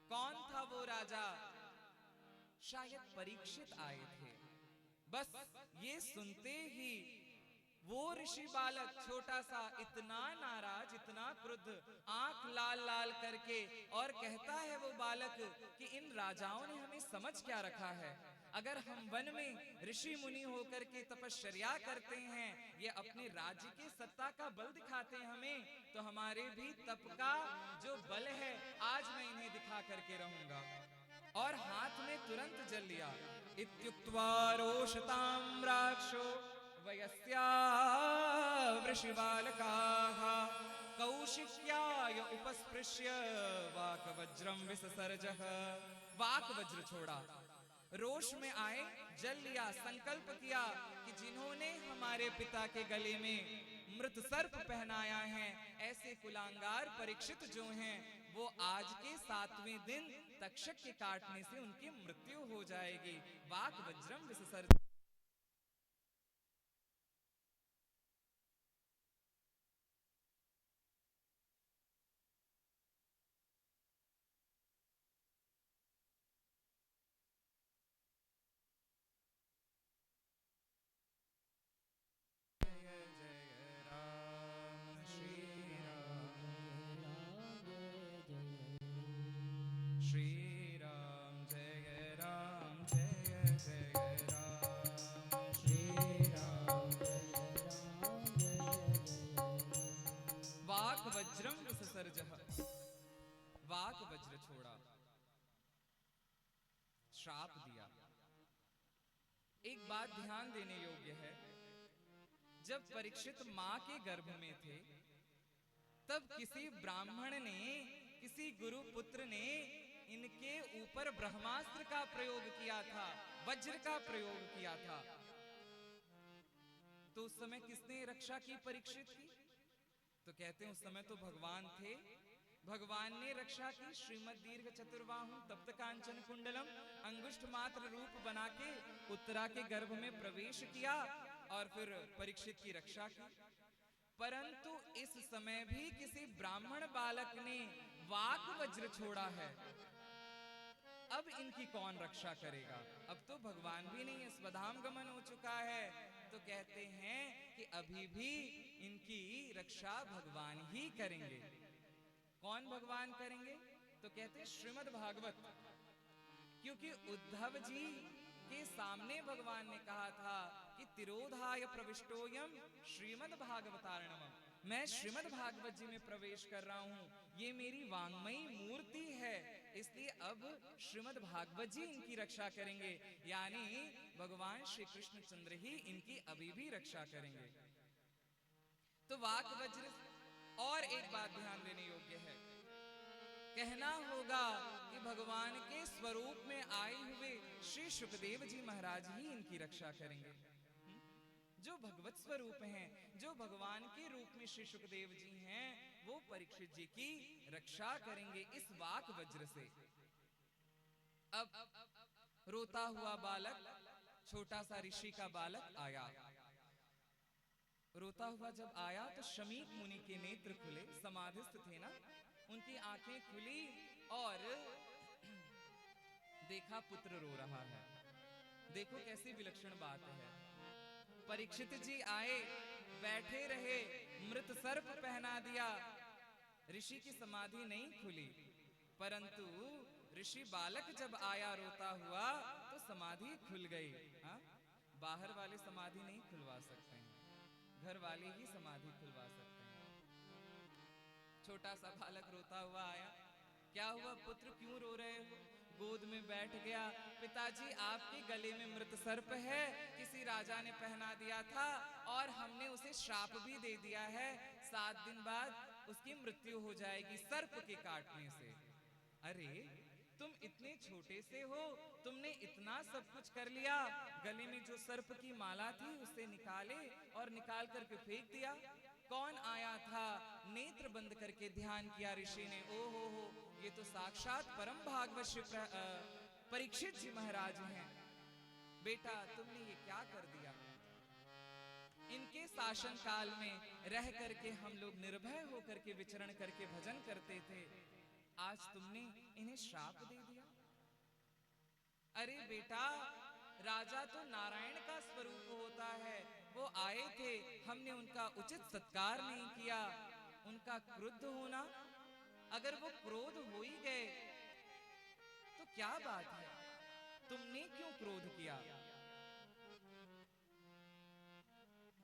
कौन था वो राजा? शायद परीक्षित आए थे। बस ये सुनते ही वो ऋषि बालक छोटा सा इतना नाराज, इतना क्रुद्ध, आंख लाल लाल करके, और कहता है वो बालक कि इन राजाओं ने हमें समझ क्या रखा है? अगर हम वन में ऋषि मुनि होकर के तपश्चर्या करते हैं, ये अपने राज्य की सत्ता का बल दिखाते हैं हमें, तो हमारे भी तप का जो बल है आज मैं इन्हें दिखा करके रहूंगा। और हाथ में तुरंत जल लिया। इत्युक्त्वा रोषतां राक्षो वयस्या वृषिबालकाः कौशिक्याय उपस्पृश्य वाकवज्रं विससर्जः। वाकवज्र छोड़ा, रोष में आए, जल लिया, संकल्प किया कि जिन्होंने हमारे पिता के गले में मृत सर्प पहनाया है, ऐसे कुलांगार परीक्षित जो हैं, वो आज के 7वें दिन तक्षक के काटने से उनकी मृत्यु हो जाएगी। वाकवज्रम विससर्ज। वज्रम विससर्जः। वाक वज्र छोड़ा, श्राप दिया। एक बात ध्यान देने योग्य है, जब परीक्षित मां के गर्भ में थे, तब किसी ब्राह्मण ने, किसी गुरु पुत्र ने इनके ऊपर ब्रह्मास्त्र का प्रयोग किया था, वज्र का प्रयोग किया था। तो उस समय किसने रक्षा की परीक्षित की? तो कहते हैं उस समय तो भगवान थे, भगवान ने रक्षा की। श्रीमद दीर्घ चतुर्बाहु तप्त कांचन कुंडलम, अंगुष्ठ मात्र रूप बना के उत्तरा के गर्भ में प्रवेश किया और फिर परीक्षित की रक्षा की। परंतु इस समय भी किसी ब्राह्मण बालक ने वाक वज्र छोड़ा है। अब इनकी कौन रक्षा करेगा? अब तो भगवान भी नहीं है, स्वधाम गमन हो चुका है। तो कहते हैं कि अभी भी इनकी रक्षा भगवान ही करेंगे। कौन भगवान करेंगे? तो कहते हैं श्रीमद् भागवत, क्योंकि उद्धव जी के सामने भगवान ने कहा था कि तिरोधाय प्रविष्टोयम श्रीमद् भागवतार्णवम्, मैं श्रीमद् भागवत जी में प्रवेश कर रहा हूं, ये मेरी वांग्मयी मूर्ति है, इसलिए अब श्रीमद् भागवत जी इनकी रक्षा करेंगे। यानी भगवान श्री कृष्णचंद्र ही इनकी अभी भी रक्षा करेंगे। तो वाक वज्र। और एक बात ध्यान देने योग्य है, कहना होगा कि भगवान के स्वरूप में आए हुए श्री सुखदेव जी महाराज ही इनकी रक्षा करेंगे। जो भगवत स्वरूप हैं, जो भगवान के रूप में श्री सुखदेव जी हैं, वो परीक्षित जी की रक्षा करेंगे इस वाक वज्र से। अब रोता हुआ बालक, छोटा सा ऋषि का बालक आया। रोता हुआ जब आया तो शमीक मुनि के नेत्र खुले, समाधिस्थ थे ना, उनकी आंखें खुली और देखा पुत्र रो रहा है। देखो कैसी विलक्षण बात है। परीक्षित जी आए, बैठे रहे, मृत सर्प पहना दिया। ऋषि की समाधि नहीं खुली, परंतु ऋषि बालक जब आया रोता हुआ तो समाधि खुल गई। हाँ? बाहर वाले समाधि नहीं खुलवा सकते हैं, घर वाले ही समाधि खुलवा सकते हैं। छोटा सा बालक रोता हुआ आया, क्या हुआ पुत्र, क्यों रो रहे हो? गोद में बैठ गया। पिताजी आपके गले में मृत सर्प है, किसी राजा ने पहना दिया था और हमने उसे श्राप भी दे दिया है, 7 दिन बाद उसकी मृत्यु हो जाएगी सर्प के काटने से। अरे तुम इतने छोटे से हो, तुमने इतना सब कुछ कर लिया, गले में जो सर्प की माला थी उसे निकाले और निकाल करके फेंक दिया। कौन आया था? नेत्र बंद करके ध्यान किया ऋषि ने, ओ हो, ये तो साक्षात परम भागवत श्री परीक्षित जी महाराज हैं। बेटा तुमने ये क्या कर दिया? इनके शासन काल में रह करके हम लोग निर्भय होकर के विचरण करके भजन करते थे, आज तुमने इन्हें श्राप दे दिया। अरे बेटा, राजा तो नारायण का स्वरूप होता है, वो आए थे, हमने उनका उचित सत्कार नहीं किया। उनका क्रुद्ध होना, अगर वो क्रोध हो ही गए तो क्या बात है, तुमने क्यों क्रोध किया?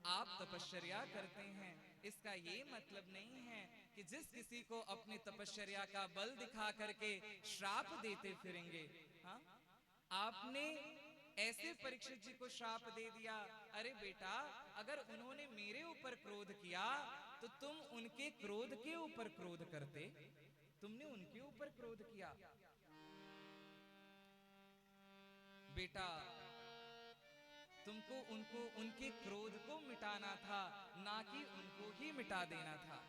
आप तपश्चर्या करते हैं, इसका ये मतलब नहीं है कि जिस किसी को अपनी तपश्चर्या का बल दिखा करके श्राप देते फिरेंगे। हाँ? आपने ऐसे परीक्षित जी को श्राप दे दिया। अरे बेटा, अगर उन्होंने मेरे ऊपर क्रोध किया तो तुम उनके क्रोध के ऊपर क्रोध करते, तुमने उनके ऊपर क्रोध किया। बेटा तुमको उनके क्रोध को मिटाना था, ना कि उनको ही मिटा देना था।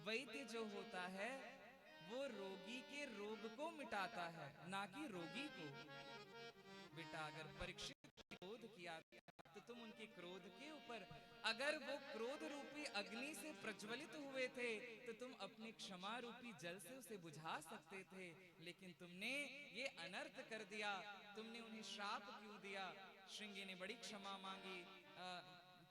वैद्य जो होता है वो रोगी के रोग को मिटाता है, ना कि रोगी को। बेटा अगर परीक्षित क्रोध किया तो तुम उनके क्रोध के ऊपर, अगर वो क्रोध रूपी अग्नि से प्रज्वलित हुए थे तो तुम अपने क्षमा रूपी जल से उसे बुझा सकते थे, लेकिन तुमने ये अनर्थ कर दिया। तुमने उन्हें श्राप क्यों दिया? श्रृंगी ने बड़ी क्षमा मांगी,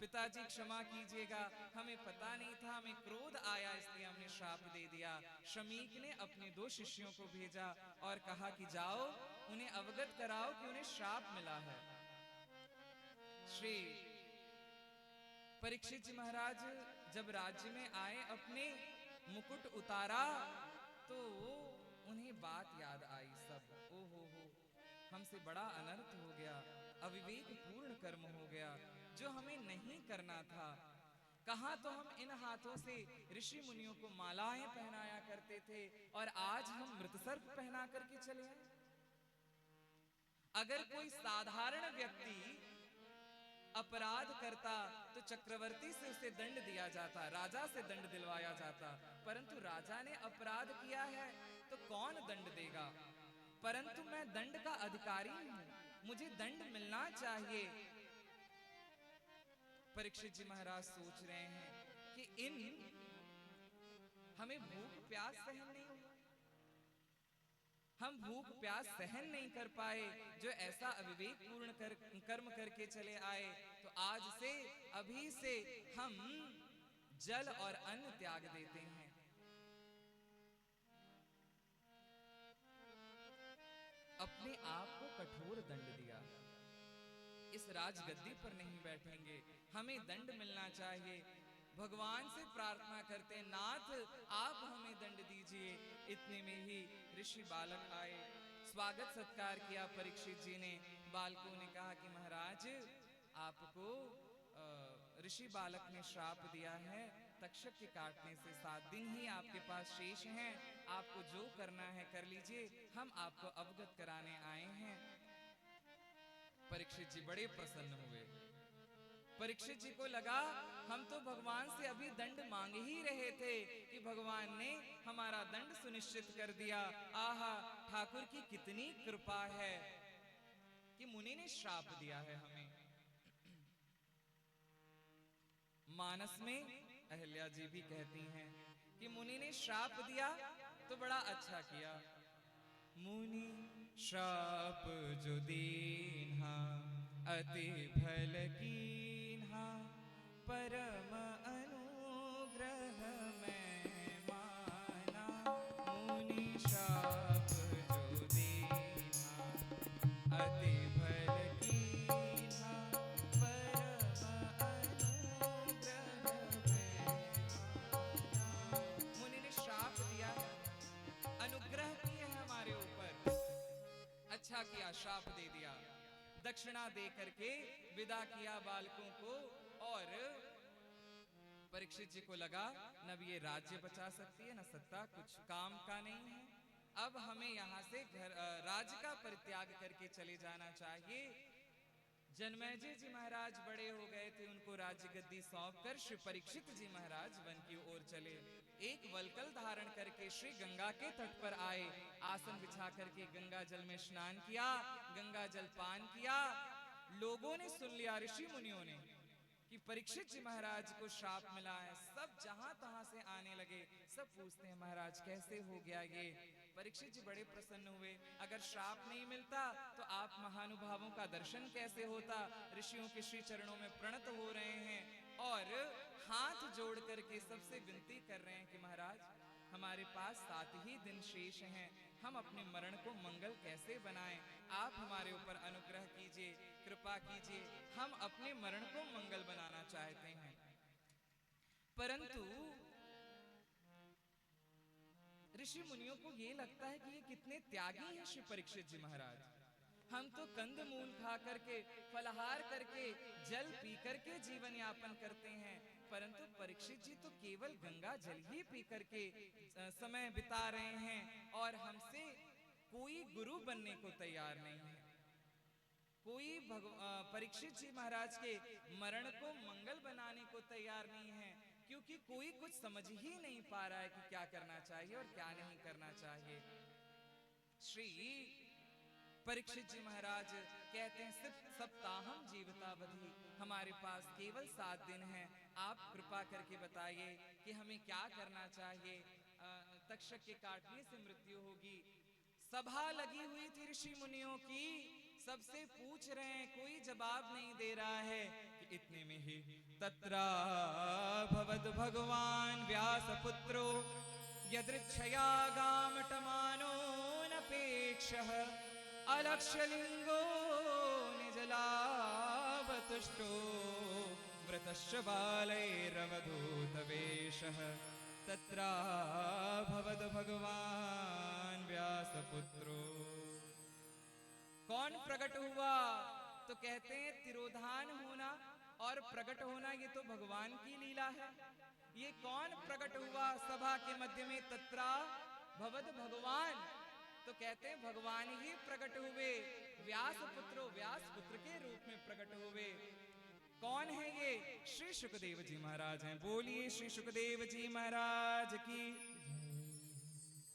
पिताजी क्षमा कीजिएगा, हमें पता नहीं था, हमें क्रोध आया इसलिए हमने श्राप दे दिया। शमीक ने अपने 2 शिष्यों को भेजा और कहा कि जाओ उन्हें अवगत कराओ कि उन्हें श्राप मिला है। श्री परीक्षित जी महाराज जब राज्य में आए, अपने मुकुट उतारा तो उन्हें बात याद आई सब, ओ हो, हमसे बड़ा अनर्थ हो गया, अविवेक पूर्ण कर्म हो गया जो हमें नहीं करना था। कहाँ तो हम इन हाथों से ऋषि मुनियों को मालाएं पहनाया करते थे और आज हम मृतसर्प पहना करके चले आए। अगर कोई साधारण व्यक्ति अपराध करता तो चक्रवर्ती से उसे दंड दिया जाता, राजा से दंड दिलवाया जाता, परंतु राजा ने अपराध किया है तो कौन दंड देगा? परंतु मैं दंड का अधिकारी हूं, मुझे दंड मिलना चाहिए। परीक्षित जी महाराज सोच रहे हैं कि हमें भूख प्यास सहन नहीं हुआ, हम भूख प्यास सहन नहीं कर पाए, जो ऐसा अविवेक पूर्ण कर्म करके चले आए, तो आज से अभी से हम जल और अन्न त्याग देते हैं। अपने आप को कठोर दंड दिया, इस राजगद्दी पर नहीं बैठेंगे, हमें दंड मिलना चाहिए। भगवान से प्रार्थना करते, नाथ आप हमें दंड दीजिए। इतने में ही ऋषि बालक आए, स्वागत सत्कार किया परीक्षित जी ने। बालकों ने कहा कि महाराज आपको ऋषि बालक ने श्राप दिया है, तक्षक के काटने से 7 दिन ही आपके पास शेष हैं, आपको जो करना है कर लीजिए, हम आपको अवगत कराने आए हैं। परीक्षित जी बड़े प्रसन्न हुए। परीक्षित जी को लगा हम तो भगवान से अभी दंड मांग ही रहे थे कि भगवान ने हमारा दंड सुनिश्चित कर दिया। आहा, ठाकुर की कितनी कृपा है कि मुनि ने श्राप दिया है हमें। मानस में अहिल्या जी भी कहती हैं कि मुनि ने श्राप दिया तो बड़ा अच्छा किया। मुनि श्राप जो दीन्हा अति भल कीन्हा, परम अनुग्रह मैं माना। मुनि श्राप जो दीन्हा अति भल कीन्हा, परम अनुग्रह मैं माना। मुनि ने श्राप दिया, अनुग्रह किए हैं हमारे ऊपर, अच्छा किया, श्राप दे दिया। दक्षिणा दे करके विदा किया बालकों को। और परीक्षित जी को लगा न ये राज्य बचा सकती है, न सत्ता, कुछ काम का नहीं है। अब हमें यहाँ से राज्य का परित्याग करके चले जाना चाहिए। जनमेजय जी महाराज बड़े हो गए थे, उनको राज्य गद्दी सौंपकर श्री परीक्षित जी महाराज वन की ओर चले। एक वलकल धारण करके श्री गंगा के तट पर आए, आसन बिछा करके गंगा जल में स्नान किया, गंगा जल पान किया। लोगों ने सुन लिया, ऋषि मुनियों ने, कि परीक्षित जी महाराज को श्राप मिला है। सब जहां तहां से आने लगे, सब पूछते हैं महाराज कैसे हो गया ये। परीक्षित जी बड़े प्रसन्न हुए, अगर श्राप नहीं मिलता तो आप महानुभावों का दर्शन कैसे होता। ऋषियों के श्री चरणों में प्रणत हो रहे हैं और हाथ जोड़ करके सबसे विनती कर रहे हैं कि महाराज हमारे पास 7 ही दिन शेष हैं, हम अपने मरण को मंगल कैसे बनाएं। आप हमारे ऊपर अनुग्रह कीजिए, कृपा कीजिए, हम अपने मरण को मंगल बनाना चाहते हैं। परंतु ऋषि मुनियों को ये लगता है कि ये कितने त्यागी हैं श्री परीक्षित जी महाराज। हम तो कंद मूल खा करके, फलहार करके, जल पी करके जीवन यापन करते हैं, परंतु परीक्षित जी तो केवल गंगा जल ही पी करके समय बिता रहे हैं और हमसे कोई गुरु बनने को तैयार नहीं है। कोई परीक्षित जी महाराज के मरण को मंगल बनाने को तैयार नहीं है, क्योंकि कोई कुछ समझ ही नहीं पा रहा है कि क्या करना चाहिए और क्या नहीं करना चाहिए। श्री परीक्षित जी महाराज कहते हैं सप्ताहम जीवितावधि, हमारे पास केवल 7 दिन हैं, आप कृपा करके बताइए कि हमें क्या करना चाहिए। तक्षक के काटने से मृत्यु होगी। सभा लगी हुई थी ऋषि मुनियों की, सबसे पूछ रहे हैं, कोई जवाब नहीं दे रहा है कि इतने में ही तत्रा भवद भगवान व्यास पुत्रो यदृच्छया गामटमानो नपेक्षः अलक्ष्यलिंगो निजलावतुष्टो वृतश्च बालैरवधूतवेषः तत्रा भवद भगवान व्यासपुत्रो। कौन प्रकट हुआ? तो कहते हैं तिरोधान होना और प्रकट होना ये तो भगवान की लीला है। ये कौन प्रकट हुआ सभा के मध्य में? तत्रा भवद भगवान, तो कहते हैं भगवान ही प्रकट हुए। व्यास पुत्रो, व्यास पुत्र के रूप में प्रकट हुए। कौन है ये? श्री सुखदेव जी महाराज हैं। बोलिए श्री सुखदेव जी महाराज की।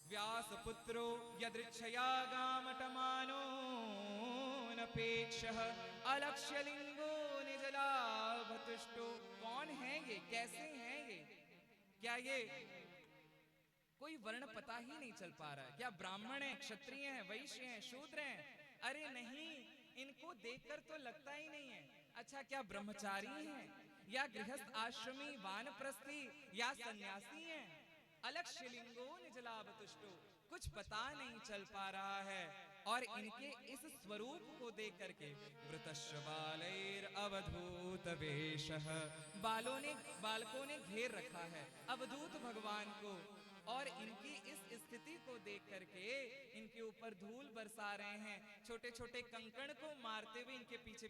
व्यास पुत्रो यदृच्छया गामटमानो नपेक्षः अलक्ष्यलिंगो निजलाभतुष्टो। कौन है ये? कैसे हैं ये? क्या ये कोई वर्ण पता ही नहीं चल पा रहा है? क्या ब्राह्मण है, क्षत्रिय हैं, वैश्य हैं, शूद्र हैं? अरे नहीं, इनको देखकर तो लगता ही नहीं है। अच्छा, क्या ब्रह्मचारी हैं या गृहस्थ आश्रमी वानप्रस्थी या सन्यासी हैं? अलक्ष्यलिंगो निजलाभतुष्टो, कुछ पता नहीं चल पा रहा है। और इनके इस स्वरूप को देख करके वृतश्च बालैर अवधूत वेशः, बालकों ने घेर रखा है अवधूत भगवान को, और इनकी इस स्थिति को देख करके इनके ऊपर धूल बरसा रहे हैं। छोटे छोटे कंकड़ को मारते हुए इनके पीछे